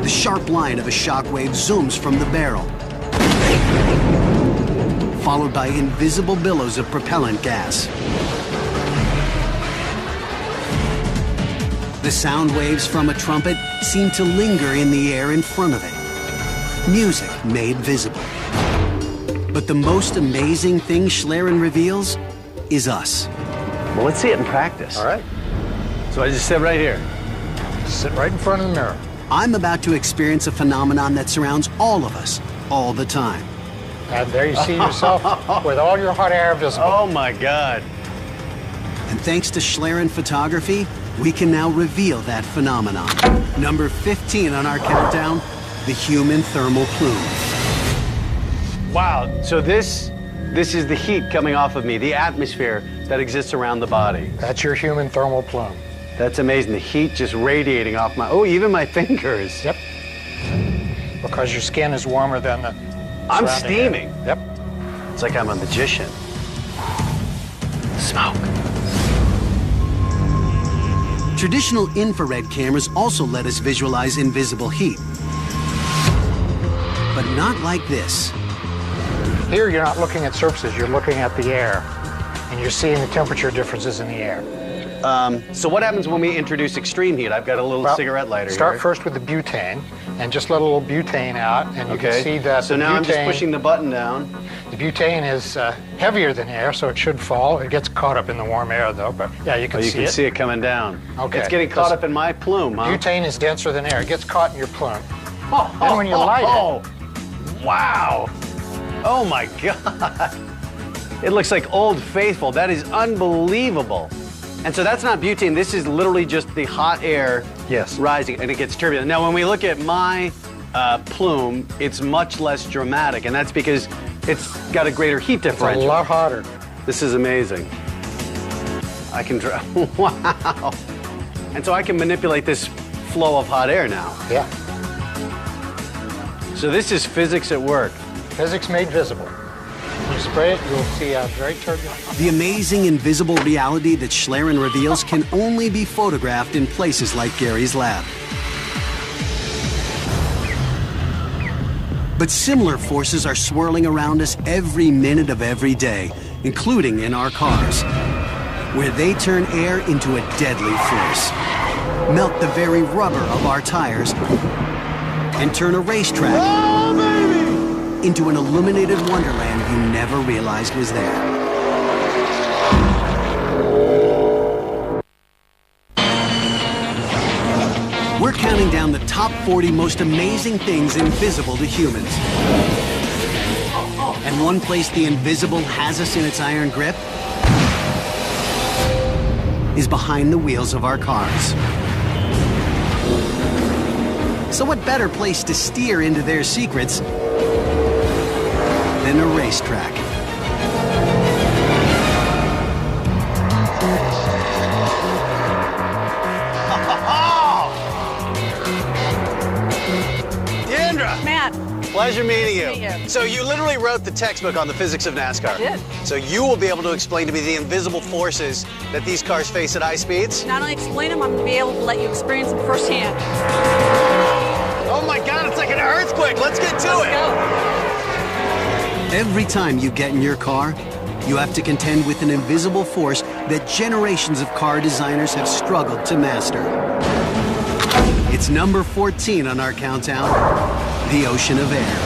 The sharp line of a shockwave zooms from the barrel, followed by invisible billows of propellant gas. The sound waves from a trumpet seem to linger in the air in front of it. Music made visible. But the most amazing thing Schlerin reveals is us. Well, let's see it in practice. All right. So I just sit right here. Sit right in front of the mirror. I'm about to experience a phenomenon that surrounds all of us, all the time. And there you see yourself with all your hot air visible. Oh my God. And thanks to Schlerin photography, we can now reveal that phenomenon. Number 15 on our countdown, the human thermal plume. Wow, so this is the heat coming off of me, the atmosphere that exists around the body. That's your human thermal plume. That's amazing, the heat just radiating off even my fingers. Yep. Because your skin is warmer than the I'm surrounding steaming. air. Yep. It's like I'm a magician. Smoke. Traditional infrared cameras also let us visualize invisible heat. But not like this. Here you're not looking at surfaces, you're looking at the air. And you're seeing the temperature differences in the air. So what happens when we introduce extreme heat? I've got a little cigarette lighter Start here. first with the butane, and just let a little butane out, and you can see that so now I'm just pushing the button down. The butane is heavier than air, so it should fall. It gets caught up in the warm air, though, but yeah, you can see it. You can see it coming down. Okay. It's getting caught up in my plume, huh? Butane is denser than air. It gets caught in your plume. Then when you light it... Wow. Oh my God. It looks like Old Faithful. That is unbelievable. And so that's not butane. This is literally just the hot air rising, and it gets turbulent. Now, when we look at my plume, it's much less dramatic, and that's because it's got a greater heat differential. It's a lot hotter. This is amazing. I can wow. And so I can manipulate this flow of hot air now. Yeah. So this is physics at work. Physics made visible. When you spray it, you'll see a very turbulent. The amazing invisible reality that Schlerin reveals can only be photographed in places like Gary's lab. But similar forces are swirling around us every minute of every day, including in our cars, where they turn air into a deadly force, melt the very rubber of our tires, and turn a racetrack into an illuminated wonderland you never realized was there. We're counting down the top 40 most amazing things invisible to humans. And one place the invisible has us in its iron grip is behind the wheels of our cars. So what better place to steer into their secrets than a racetrack? Deandra! Matt. Pleasure meeting you. Meet you. So you literally wrote the textbook on the physics of NASCAR. I did. So you will be able to explain to me the invisible forces that these cars face at high speeds? Not only explain them, I'm going to be able to let you experience them firsthand. Oh my God, it's like an earthquake. Let's get to it. Go. Every time you get in your car, you have to contend with an invisible force that generations of car designers have struggled to master. It's number 14 on our countdown, the ocean of air.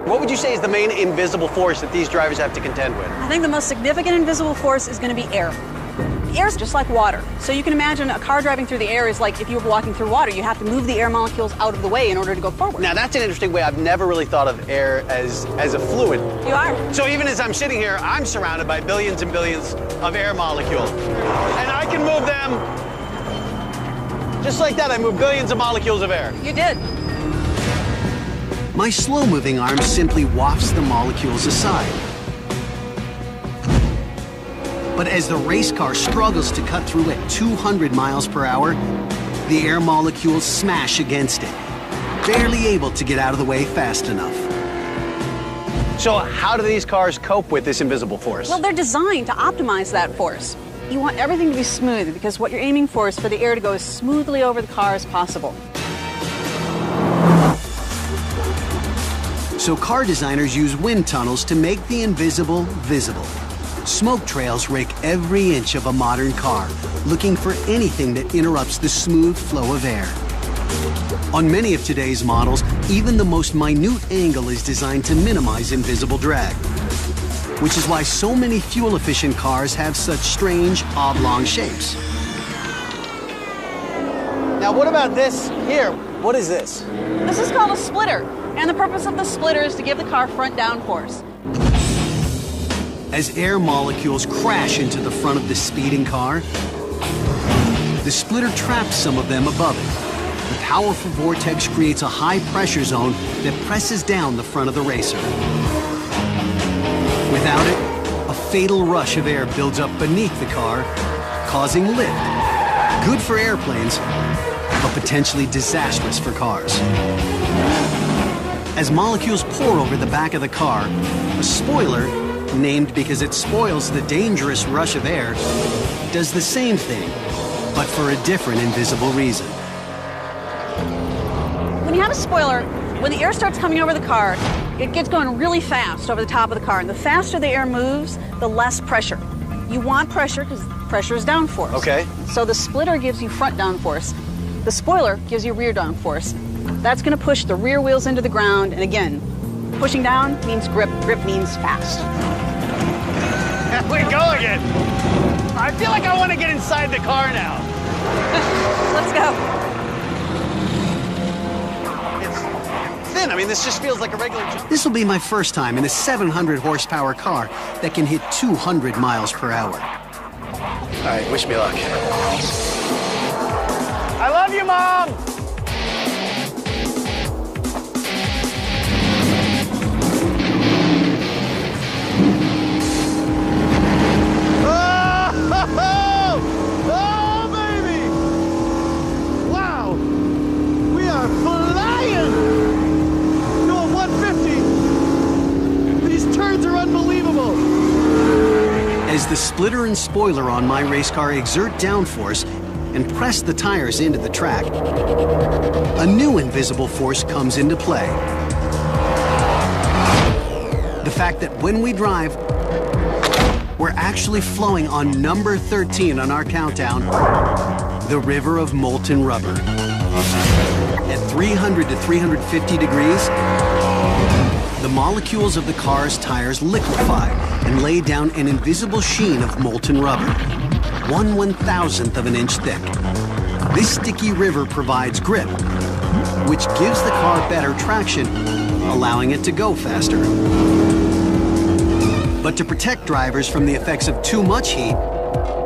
What would you say is the main invisible force that these drivers have to contend with? I think the most significant invisible force is going to be air. Air is just like water. So you can imagine a car driving through the air is like if you were walking through water. You have to move the air molecules out of the way in order to go forward. Now that's an interesting way. I've never really thought of air as a fluid. You are. So even as I'm sitting here, I'm surrounded by billions and billions of air molecules. And I can move them just like that. I move billions of molecules of air. You did. My slow-moving arm simply wafts the molecules aside. But as the race car struggles to cut through at 200 miles per hour, the air molecules smash against it, barely able to get out of the way fast enough. So how do these cars cope with this invisible force? Well, they're designed to optimize that force. You want everything to be smooth because what you're aiming for is for the air to go as smoothly over the car as possible. So car designers use wind tunnels to make the invisible visible. Smoke trails rake every inch of a modern car, looking for anything that interrupts the smooth flow of air. On many of today's models, even the most minute angle is designed to minimize invisible drag, which is why so many fuel-efficient cars have such strange, oblong shapes. Now what about this here? What is this? This is called a splitter, and the purpose of the splitter is to give the car front downforce. As air molecules crash into the front of the speeding car, the splitter traps some of them above it. The powerful vortex creates a high-pressure zone that presses down the front of the racer. Without it, a fatal rush of air builds up beneath the car, causing lift. Good for airplanes, but potentially disastrous for cars. As molecules pour over the back of the car, a spoiler, named because it spoils the dangerous rush of air, does the same thing, but for a different invisible reason. When you have a spoiler, when the air starts coming over the car, it gets going really fast over the top of the car. And the faster the air moves, the less pressure. You want pressure because pressure is downforce. Okay. So the splitter gives you front downforce. The spoiler gives you rear downforce. That's going to push the rear wheels into the ground. And again, pushing down means grip. Grip means fast. We go again. I feel like I want to get inside the car now. Let's go. It's thin. I mean, this just feels like a regular... This will be my first time in a 700 horsepower car that can hit 200 miles per hour. All right, wish me luck. I love you, Mom! Oh, baby! Wow! We are flying! Doing 150! These turns are unbelievable! As the splitter and spoiler on my race car exert downforce and press the tires into the track, a new invisible force comes into play. The fact that when we drive, we're actually flowing on number 13 on our countdown, the river of molten rubber. At 300 to 350 degrees, the molecules of the car's tires liquefy and lay down an invisible sheen of molten rubber, 1/1000th of an inch thick. This sticky river provides grip, which gives the car better traction, allowing it to go faster. But to protect drivers from the effects of too much heat,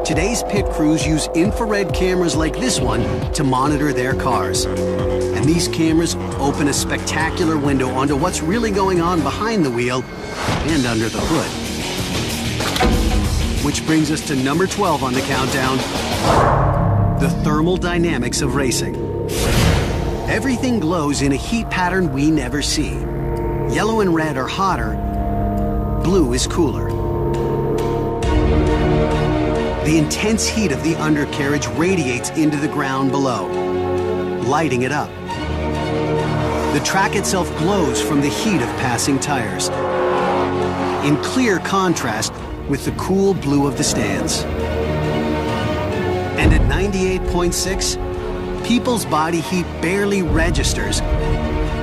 today's pit crews use infrared cameras like this one to monitor their cars. And these cameras open a spectacular window onto what's really going on behind the wheel and under the hood. Which brings us to number 12 on the countdown, the thermal dynamics of racing. Everything glows in a heat pattern we never see. Yellow and red are hotter, blue is cooler. The intense heat of the undercarriage radiates into the ground below, lighting it up. The track itself glows from the heat of passing tires. in clear contrast with the cool blue of the stands. And at 98.6, people's body heat barely registers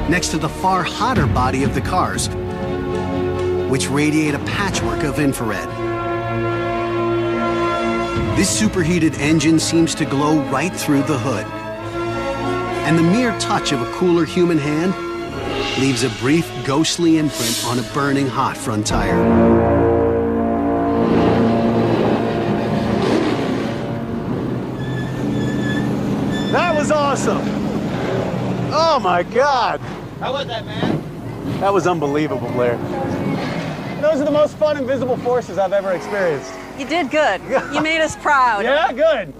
next to the far hotter body of the cars, which radiate a patchwork of infrared. This superheated engine seems to glow right through the hood. And the mere touch of a cooler human hand leaves a brief, ghostly imprint on a burning hot front tire. That was awesome. Oh my God. How was that, man? That was unbelievable, Blair. Those are the most fun invisible forces I've ever experienced. You did good. You made us proud. Yeah, good.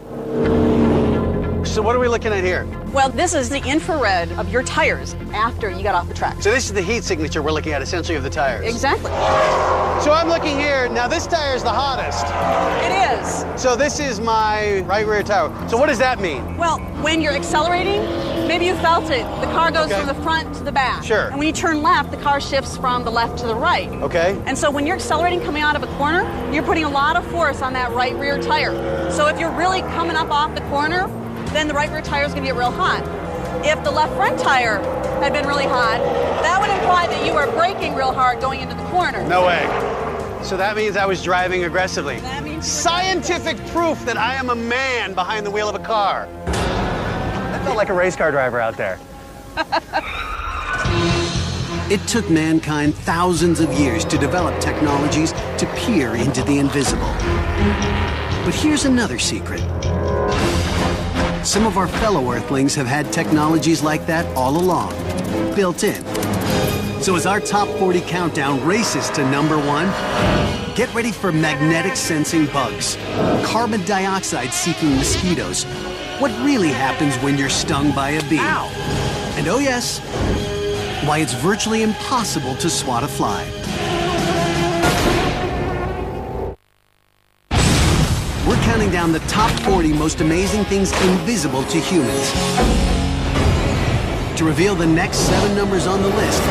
So what are we looking at here? Well, this is the infrared of your tires after you got off the track. So this is the heat signature we're looking at, essentially, of the tires. Exactly. So I'm looking here. Now, this tire is the hottest. It is. So this is my right rear tire. So what does that mean? Well, when you're accelerating, maybe you felt it. The car goes from the front to the back. Sure. And when you turn left, the car shifts from the left to the right. Okay. And so when you're accelerating coming out of a corner, you're putting a lot of force on that right rear tire. So if you're really coming up off the corner, then the right rear tire is going to get real hot. If the left front tire had been really hot, that would imply that you were braking real hard going into the corner. No way. So that means I was driving aggressively. That means scientific proof that I am a man behind the wheel of a car. That felt like a race car driver out there. It took mankind thousands of years to develop technologies to peer into the invisible. But here's another secret. Some of our fellow Earthlings have had technologies like that all along, built in. So as our top 40 countdown races to #1, get ready for magnetic sensing bugs, carbon dioxide seeking mosquitoes, what really happens when you're stung by a bee. Ow. And oh yes, why it's virtually impossible to swat a fly. We're counting down the top 40 most amazing things invisible to humans. To reveal the next 7 numbers on the list,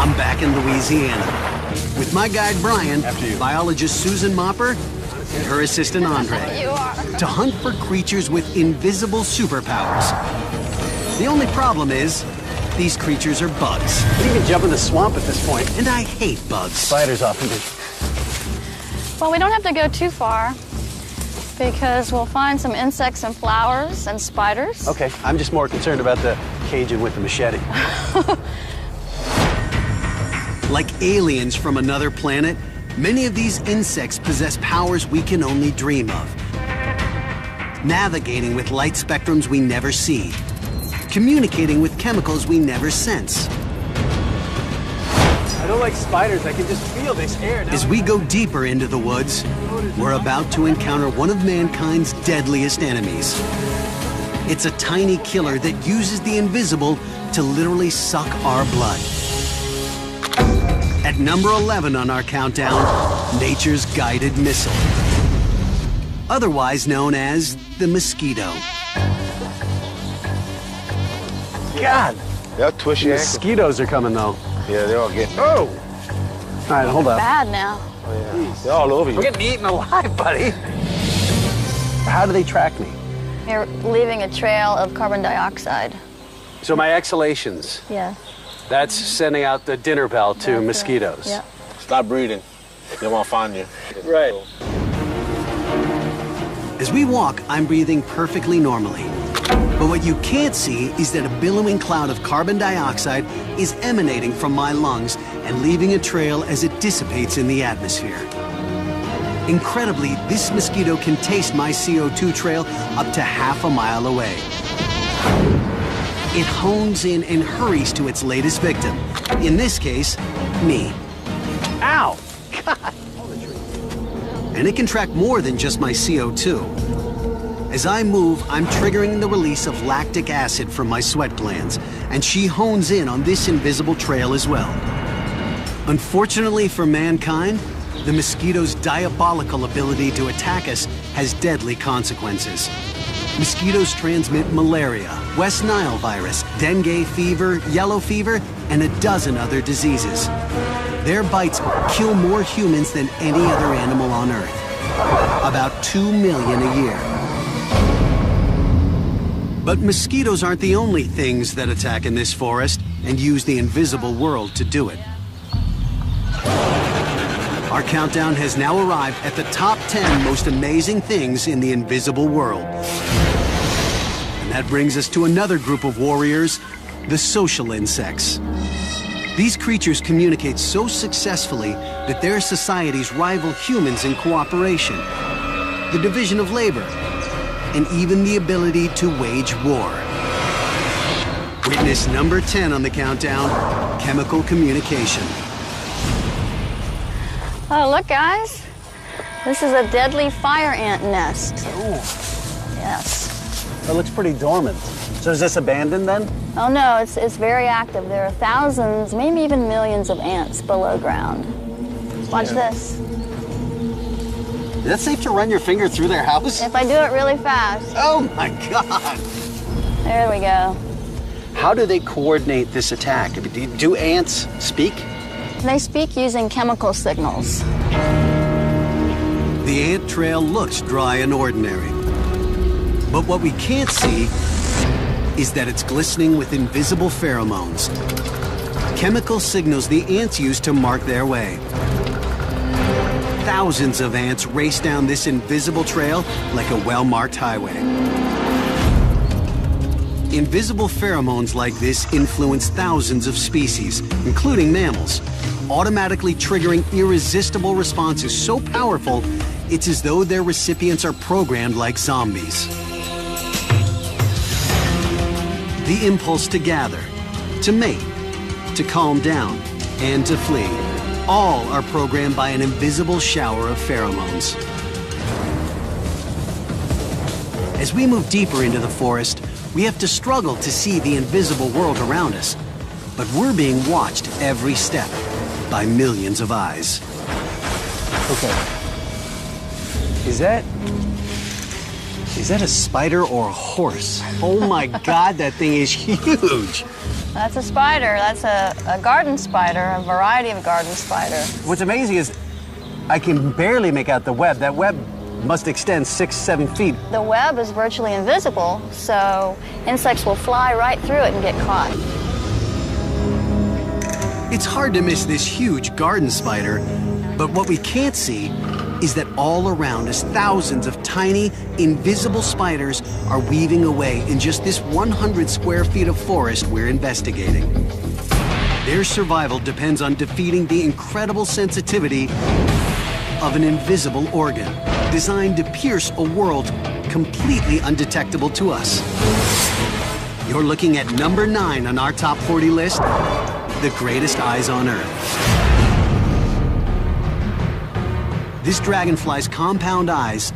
I'm back in Louisiana with my guide Brian, biologist Susan Mopper, and her assistant Andre, to hunt for creatures with invisible superpowers. The only problem is, these creatures are bugs. You can jump in the swamp at this point. And I hate bugs. Spiders often do. Well, we don't have to go too far because we'll find some insects and flowers and spiders. Okay, I'm just more concerned about the Cajun with the machete. Like aliens from another planet, many of these insects possess powers we can only dream of. Navigating with light spectrums we never see. Communicating with chemicals we never sense. I don't like spiders. I can just feel this air. As we go deeper into the woods, we're about to encounter one of mankind's deadliest enemies. It's a tiny killer that uses the invisible to literally suck our blood. At number 11 on our countdown, nature's guided missile. Otherwise known as the mosquito. God! They'll twist your ankle. Mosquitoes are coming, though. Yeah, they're all getting. Oh! All right, hold up. Bad now. Oh, yeah. They're all over you. We're getting eaten alive, buddy. How do they track me? You're leaving a trail of carbon dioxide. So my exhalations, Yeah. that's sending out the dinner bell to That's right. mosquitoes. Yeah. Stop breathing. They won't find you. Right. As we walk, I'm breathing perfectly normally. But what you can't see is that a billowing cloud of carbon dioxide is emanating from my lungs and leaving a trail as it dissipates in the atmosphere. Incredibly, this mosquito can taste my CO2 trail up to half a mile away. It hones in and hurries to its latest victim. In this case, me. Ow! God! And it can track more than just my CO2. As I move, I'm triggering the release of lactic acid from my sweat glands, and she hones in on this invisible trail as well. Unfortunately for mankind, the mosquito's diabolical ability to attack us has deadly consequences. Mosquitoes transmit malaria, West Nile virus, dengue fever, yellow fever, and a dozen other diseases. Their bites kill more humans than any other animal on Earth. About 2 million a year. But mosquitoes aren't the only things that attack in this forest and use the invisible world to do it. Our countdown has now arrived at the top 10 most amazing things in the invisible world. And that brings us to another group of warriors, the social insects. These creatures communicate so successfully that their societies rival humans in cooperation, the division of labor, and even the ability to wage war. Witness number 10 on the countdown, chemical communication. Oh, look, guys. This is a deadly fire ant nest. Ooh. Yes. That looks pretty dormant. So is this abandoned then? Oh, no, it's very active. There are thousands, maybe even millions of ants below ground. Watch this. Is that safe to run your finger through their house? If I do it really fast. Oh my God. There we go. How do they coordinate this attack? Do ants speak? They speak using chemical signals. The ant trail looks dry and ordinary. But what we can't see is that it's glistening with invisible pheromones. Chemical signals the ants use to mark their way. Thousands of ants race down this invisible trail like a well-marked highway. Invisible pheromones like this influence thousands of species, including mammals, automatically triggering irresistible responses so powerful, it's as though their recipients are programmed like zombies. The impulse to gather, to mate, to calm down, and to flee, all are programmed by an invisible shower of pheromones. As we move deeper into the forest, we have to struggle to see the invisible world around us. But we're being watched every step by millions of eyes. Okay. Is that a spider or a horse? Oh my God, that thing is huge. That's a spider. That's a garden spider, a variety of garden spider. What's amazing is I can barely make out the web. That web must extend 6-7 feet. The web is virtually invisible, so insects will fly right through it and get caught. It's hard to miss this huge garden spider, but what we can't see is that all around us, thousands of tiny, invisible spiders are weaving away in just this 100 square feet of forest we're investigating. Their survival depends on defeating the incredible sensitivity of an invisible organ designed to pierce a world completely undetectable to us. You're looking at number 9 on our top 40 list, the greatest eyes on Earth. This dragonfly's compound eyes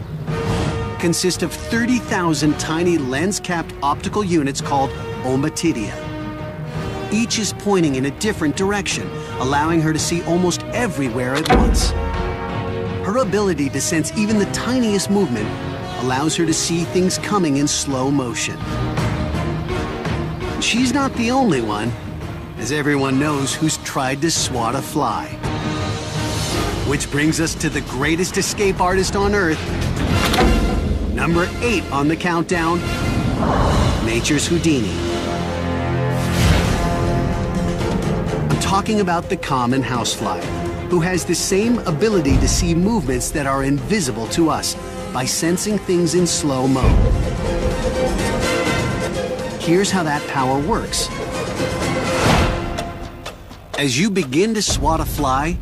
consist of 30,000 tiny lens-capped optical units called ommatidia. Each is pointing in a different direction, allowing her to see almost everywhere at once. Her ability to sense even the tiniest movement allows her to see things coming in slow motion. She's not the only one, as everyone knows who's tried to swat a fly. Which brings us to the greatest escape artist on Earth. Number 8 on the countdown, nature's Houdini. I'm talking about the common housefly, who has the same ability to see movements that are invisible to us by sensing things in slow-mo. Here's how that power works. As you begin to swat a fly,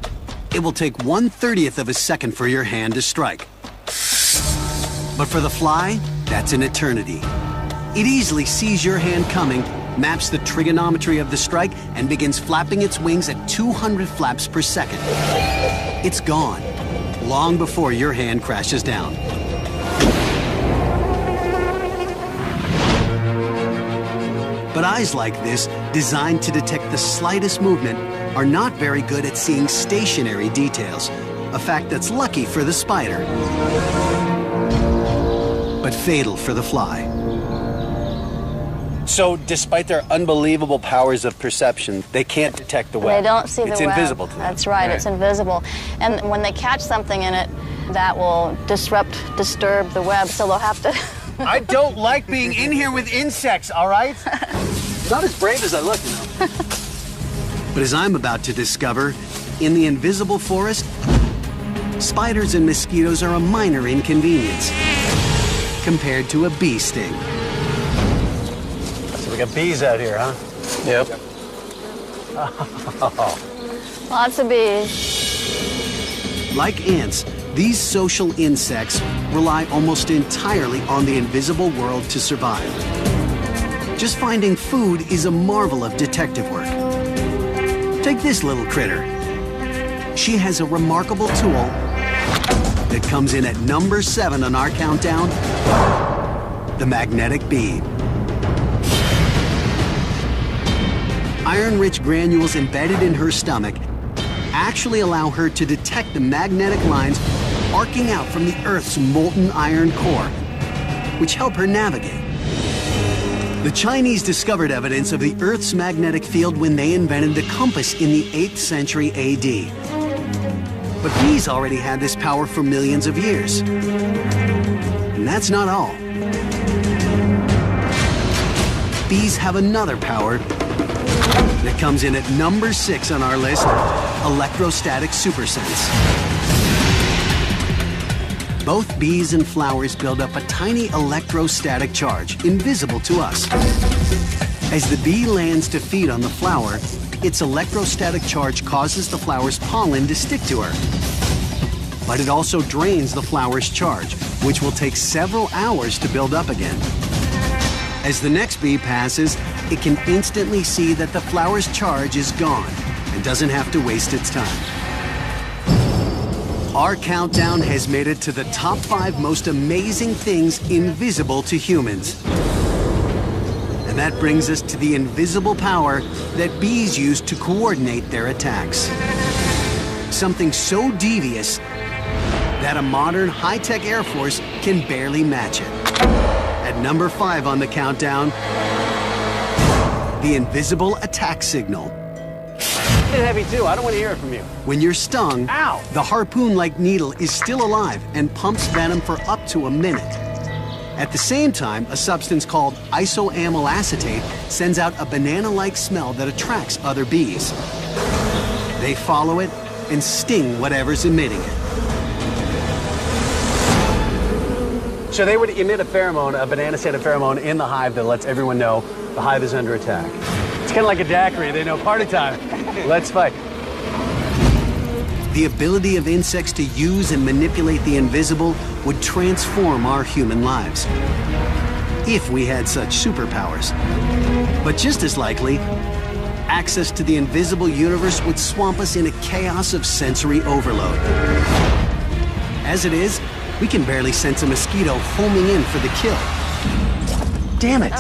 it will take 1/30th of a second for your hand to strike. But for the fly, that's an eternity. It easily sees your hand coming, maps the trigonometry of the strike, and begins flapping its wings at 200 flaps per second. It's gone, long before your hand crashes down. But eyes like this, designed to detect the slightest movement, are not very good at seeing stationary details, a fact that's lucky for the spider, but fatal for the fly. So, despite their unbelievable powers of perception, they can't detect the web. They don't see the web. It's invisible to them. That's right, it's invisible. And when they catch something in it, that will disturb the web, so they'll have to... I don't like being in here with insects, all right? Not as brave as I look, you know. But as I'm about to discover, in the invisible forest, spiders and mosquitoes are a minor inconvenience compared to a bee sting. So we got bees out here, huh? Yep. Lots of bees. Like ants, these social insects rely almost entirely on the invisible world to survive. Just finding food is a marvel of detective work. Take this little critter. She has a remarkable tool that comes in at number 7 on our countdown, the magnetic bead. Iron-rich granules embedded in her stomach actually allow her to detect the magnetic lines arcing out from the Earth's molten iron core, which help her navigate. The Chinese discovered evidence of the Earth's magnetic field when they invented the compass in the 8th century AD. But bees already had this power for millions of years. And that's not all. Bees have another power that comes in at number 6 on our list, electrostatic supersense. Both bees and flowers build up a tiny electrostatic charge, invisible to us. As the bee lands to feed on the flower, its electrostatic charge causes the flower's pollen to stick to her. But it also drains the flower's charge, which will take several hours to build up again. As the next bee passes, it can instantly see that the flower's charge is gone and doesn't have to waste its time. Our countdown has made it to the top 5 most amazing things invisible to humans. And that brings us to the invisible power that bees use to coordinate their attacks. Something so devious that a modern high-tech Air Force can barely match it. At number 5 on the countdown, the invisible attack signal. Get heavy too, I don't want to hear it from you. When you're stung, ow, the harpoon-like needle is still alive and pumps venom for up to a minute. At the same time, a substance called isoamyl acetate sends out a banana-like smell that attracts other bees. They follow it and sting whatever's emitting it. So they would emit a pheromone, a banana-scented pheromone in the hive that lets everyone know the hive is under attack. It's kind of like a daiquiri. They know party time. Let's fight. The ability of insects to use and manipulate the invisible would transform our human lives, if we had such superpowers. But just as likely, access to the invisible universe would swamp us in a chaos of sensory overload. As it is, we can barely sense a mosquito homing in for the kill. Damn it.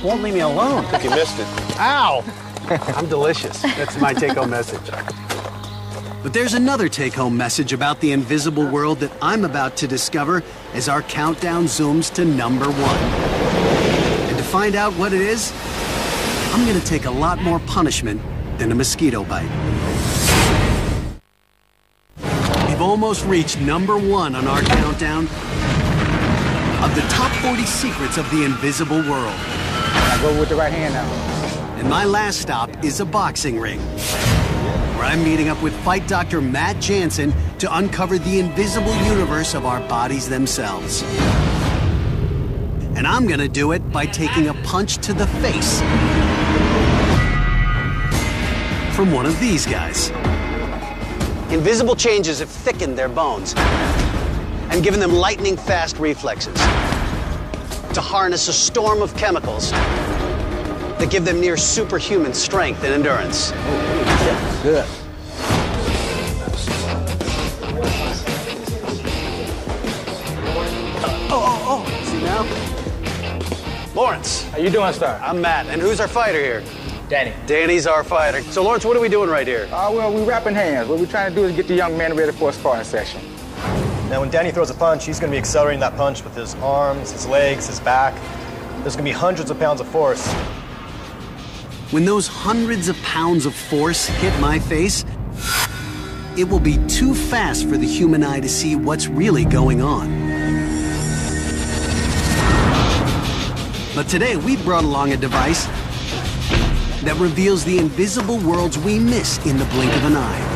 Won't leave me alone. I think you missed it. Ow! I'm delicious. That's my take-home message. But there's another take-home message about the invisible world that I'm about to discover as our countdown zooms to number 1. And to find out what it is, I'm going to take a lot more punishment than a mosquito bite. We've almost reached number 1 on our countdown of the top 40 secrets of the invisible world. I go with the right hand now. And my last stop is a boxing ring, where I'm meeting up with fight doctor Matt Jansen to uncover the invisible universe of our bodies themselves. And I'm gonna do it by taking a punch to the face from one of these guys. Invisible changes have thickened their bones and given them lightning-fast reflexes to harness a storm of chemicals that give them near superhuman strength and endurance. Good. See now? Lawrence. How you doing, sir? I'm Matt, and who's our fighter here? Danny. Danny's our fighter. So, Lawrence, what are we doing right here? Well, we're wrapping hands. What we're trying to do is get the young man ready for a sparring session. Now, when Danny throws a punch, he's going to be accelerating that punch with his arms, his legs, his back. there's gonna be hundreds of pounds of force. When those hundreds of pounds of force hit my face, it will be too fast for the human eye to see what's really going on. But today we brought along a device that reveals the invisible worlds we miss in the blink of an eye.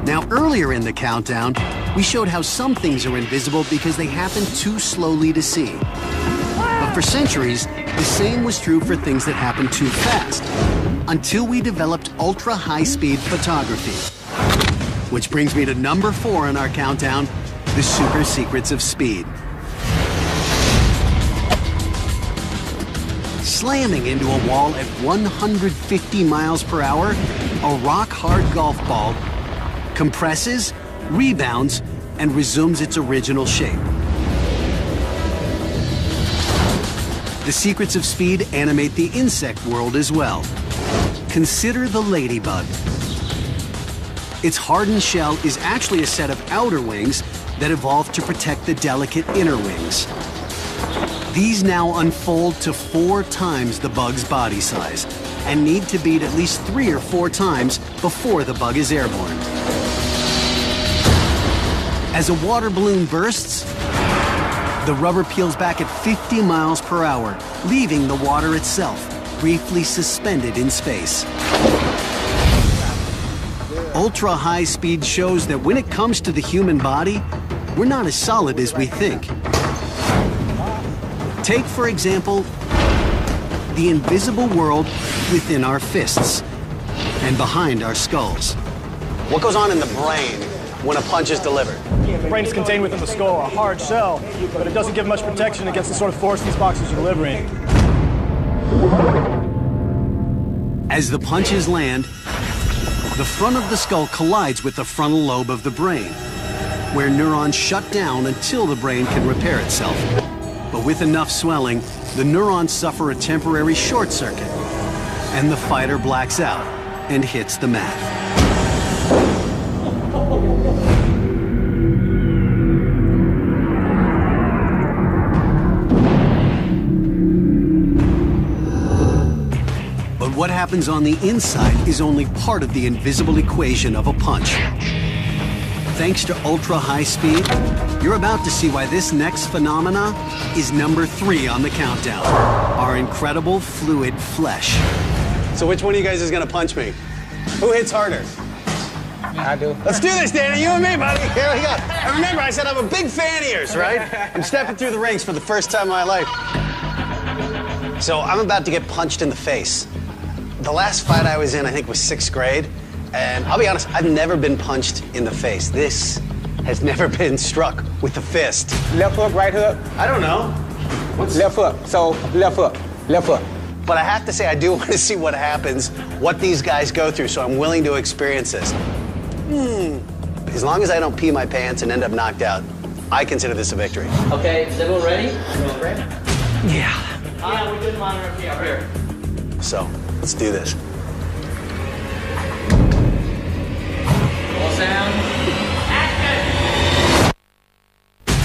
Now, earlier in the countdown, we showed how some things are invisible because they happen too slowly to see. But for centuries, the same was true for things that happen too fast, until we developed ultra-high-speed photography. Which brings me to number 4 in our countdown, the super secrets of speed. Slamming into a wall at 150 miles per hour, a rock-hard golf ball compresses, rebounds, and resumes its original shape. The secrets of speed animate the insect world as well. Consider the ladybug. Its hardened shell is actually a set of outer wings that evolved to protect the delicate inner wings. These now unfold to 4 times the bug's body size and need to beat at least 3 or 4 times before the bug is airborne. As a water balloon bursts, the rubber peels back at 50 miles per hour, leaving the water itself briefly suspended in space. Ultra-high speed shows that when it comes to the human body, we're not as solid as we think. Take, for example, the invisible world within our fists and behind our skulls. What goes on in the brain when a punch is delivered? The brain is contained within the skull, a hard shell, but it doesn't give much protection against the sort of force these boxes are delivering. As the punches land, the front of the skull collides with the frontal lobe of the brain, where neurons shut down until the brain can repair itself. But with enough swelling, the neurons suffer a temporary short circuit, and the fighter blacks out and hits the mat. But what happens on the inside is only part of the invisible equation of a punch. Thanks to ultra-high speed, you're about to see why this next phenomena is number 3 on the countdown, our incredible fluid flesh. So which one of you guys is gonna punch me? Who hits harder? I do. Let's do this, Danny, you and me, buddy. Here we go. And remember, I said I'm a big fan of yours, right? I'm stepping through the rings for the first time in my life. So I'm about to get punched in the face. The last fight I was in, I think, was 6th grade. And I'll be honest, I've never been punched in the face. This has never been struck with a fist. Left hook, right hook? I don't know. What's left hook? So left hook, left hook. But I have to say, I do want to see what happens, what these guys go through, so I'm willing to experience this. As long as I don't pee my pants and end up knocked out, I consider this a victory. Okay, is everyone ready? Ready? Yeah. Yeah, we're doing monitor up here. So, let's do this. Roll sound.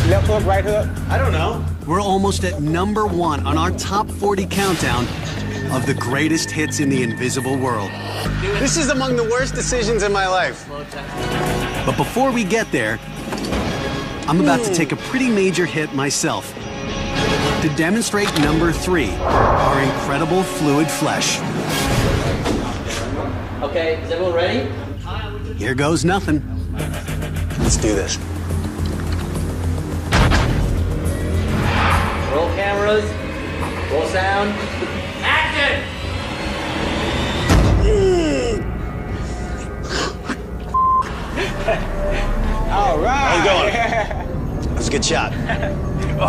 Left hook, right hook? I don't know. We're almost at number 1 on our top 40 countdown of the greatest hits in the invisible world. This is among the worst decisions in my life. But before we get there, I'm about to take a pretty major hit myself to demonstrate number 3, our incredible fluid flesh. Okay, is everyone ready? Here goes nothing. Let's do this. Roll cameras. Roll sound. Action! All right. How's it going? That was a good shot. Oh.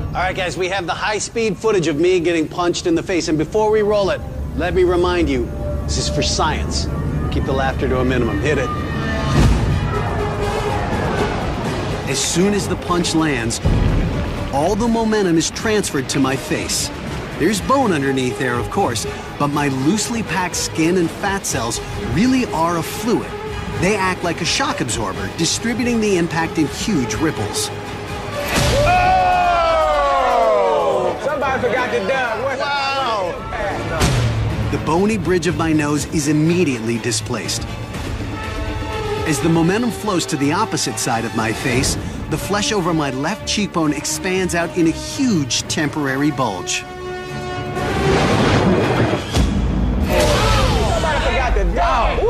All right, guys, we have the high-speed footage of me getting punched in the face. And before we roll it, let me remind you, this is for science. Keep the laughter to a minimum. Hit it. As soon as the punch lands, all the momentum is transferred to my face. There's bone underneath there, of course, but my loosely packed skin and fat cells really are a fluid, They act like a shock absorber, distributing the impact in huge ripples. Oh! Somebody forgot to dunk. Wow! The bony bridge of my nose is immediately displaced. As the momentum flows to the opposite side of my face, the flesh over my left cheekbone expands out in a huge temporary bulge. Somebody forgot to dunk.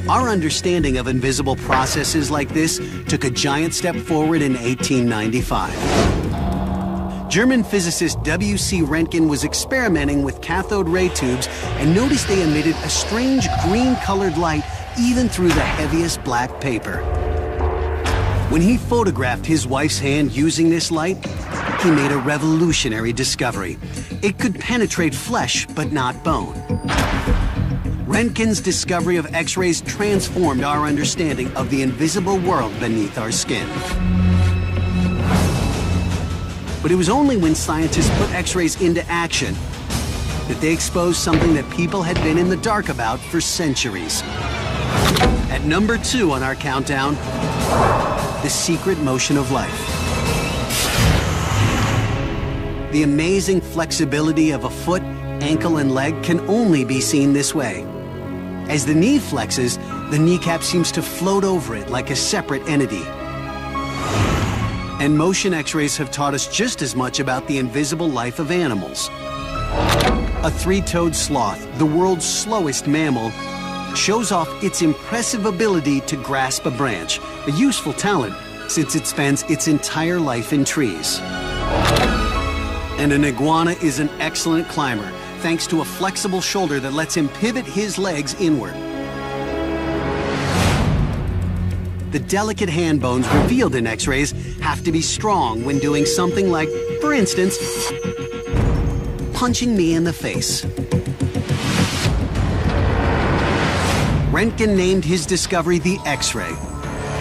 Our understanding of invisible processes like this took a giant step forward in 1895. German physicist W.C. Röntgen was experimenting with cathode ray tubes and noticed they emitted a strange green-colored light even through the heaviest black paper. When he photographed his wife's hand using this light, he made a revolutionary discovery. It could penetrate flesh, but not bone. Röntgen's discovery of X-rays transformed our understanding of the invisible world beneath our skin. But it was only when scientists put X-rays into action that they exposed something that people had been in the dark about for centuries. At number 2 on our countdown, the secret motion of life. The amazing flexibility of a foot, ankle, and leg can only be seen this way. As the knee flexes, the kneecap seems to float over it like a separate entity. And motion X-rays have taught us just as much about the invisible life of animals. A three-toed sloth, the world's slowest mammal, shows off its impressive ability to grasp a branch, a useful talent since it spends its entire life in trees. And an iguana is an excellent climber, thanks to a flexible shoulder that lets him pivot his legs inward. The delicate hand bones revealed in X-rays have to be strong when doing something like, for instance, punching me in the face. Röntgen named his discovery the X-ray,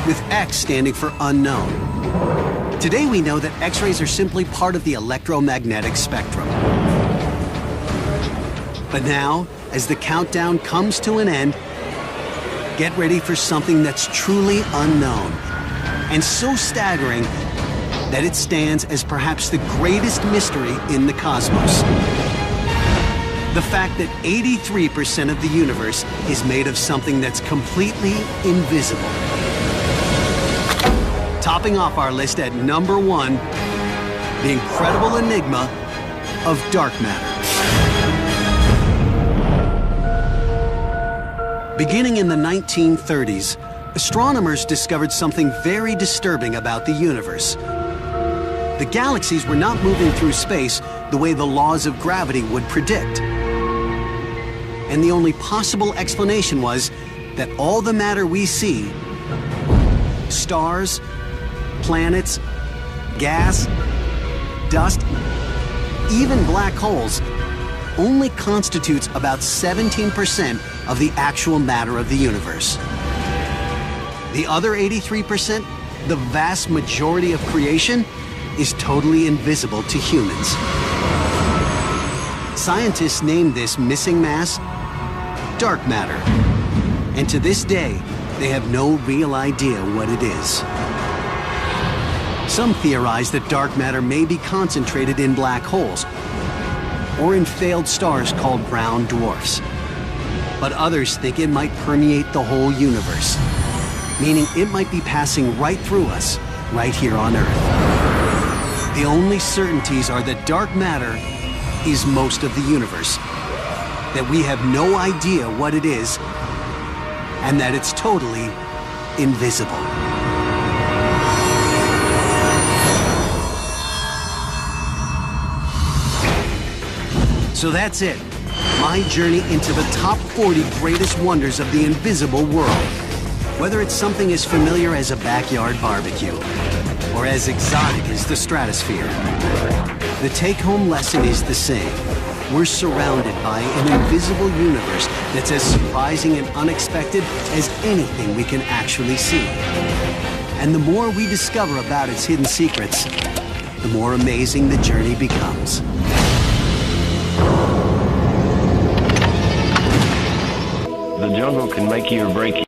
with X standing for unknown. Today we know that X-rays are simply part of the electromagnetic spectrum. But now, as the countdown comes to an end, get ready for something that's truly unknown and so staggering that it stands as perhaps the greatest mystery in the cosmos. The fact that 83% of the universe is made of something that's completely invisible. Topping off our list at number 1, the incredible enigma of dark matter. Beginning in the 1930s, astronomers discovered something very disturbing about the universe. The galaxies were not moving through space the way the laws of gravity would predict. And the only possible explanation was that all the matter we see, stars, planets, gas, dust, even black holes, only constitutes about 17% of the actual matter of the universe. The other 83%, the vast majority of creation, is totally invisible to humans. Scientists named this missing mass dark matter, and to this day, they have no real idea what it is. Some theorize that dark matter may be concentrated in black holes, or in failed stars called brown dwarfs. But others think it might permeate the whole universe, meaning it might be passing right through us, right here on Earth. The only certainties are that dark matter is most of the universe, that we have no idea what it is, and that it's totally invisible. So that's it. My journey into the top 40 greatest wonders of the invisible world. Whether it's something as familiar as a backyard barbecue, or as exotic as the stratosphere, the take-home lesson is the same. We're surrounded by an invisible universe that's as surprising and unexpected as anything we can actually see. And the more we discover about its hidden secrets, the more amazing the journey becomes. the jungle can make you or break you.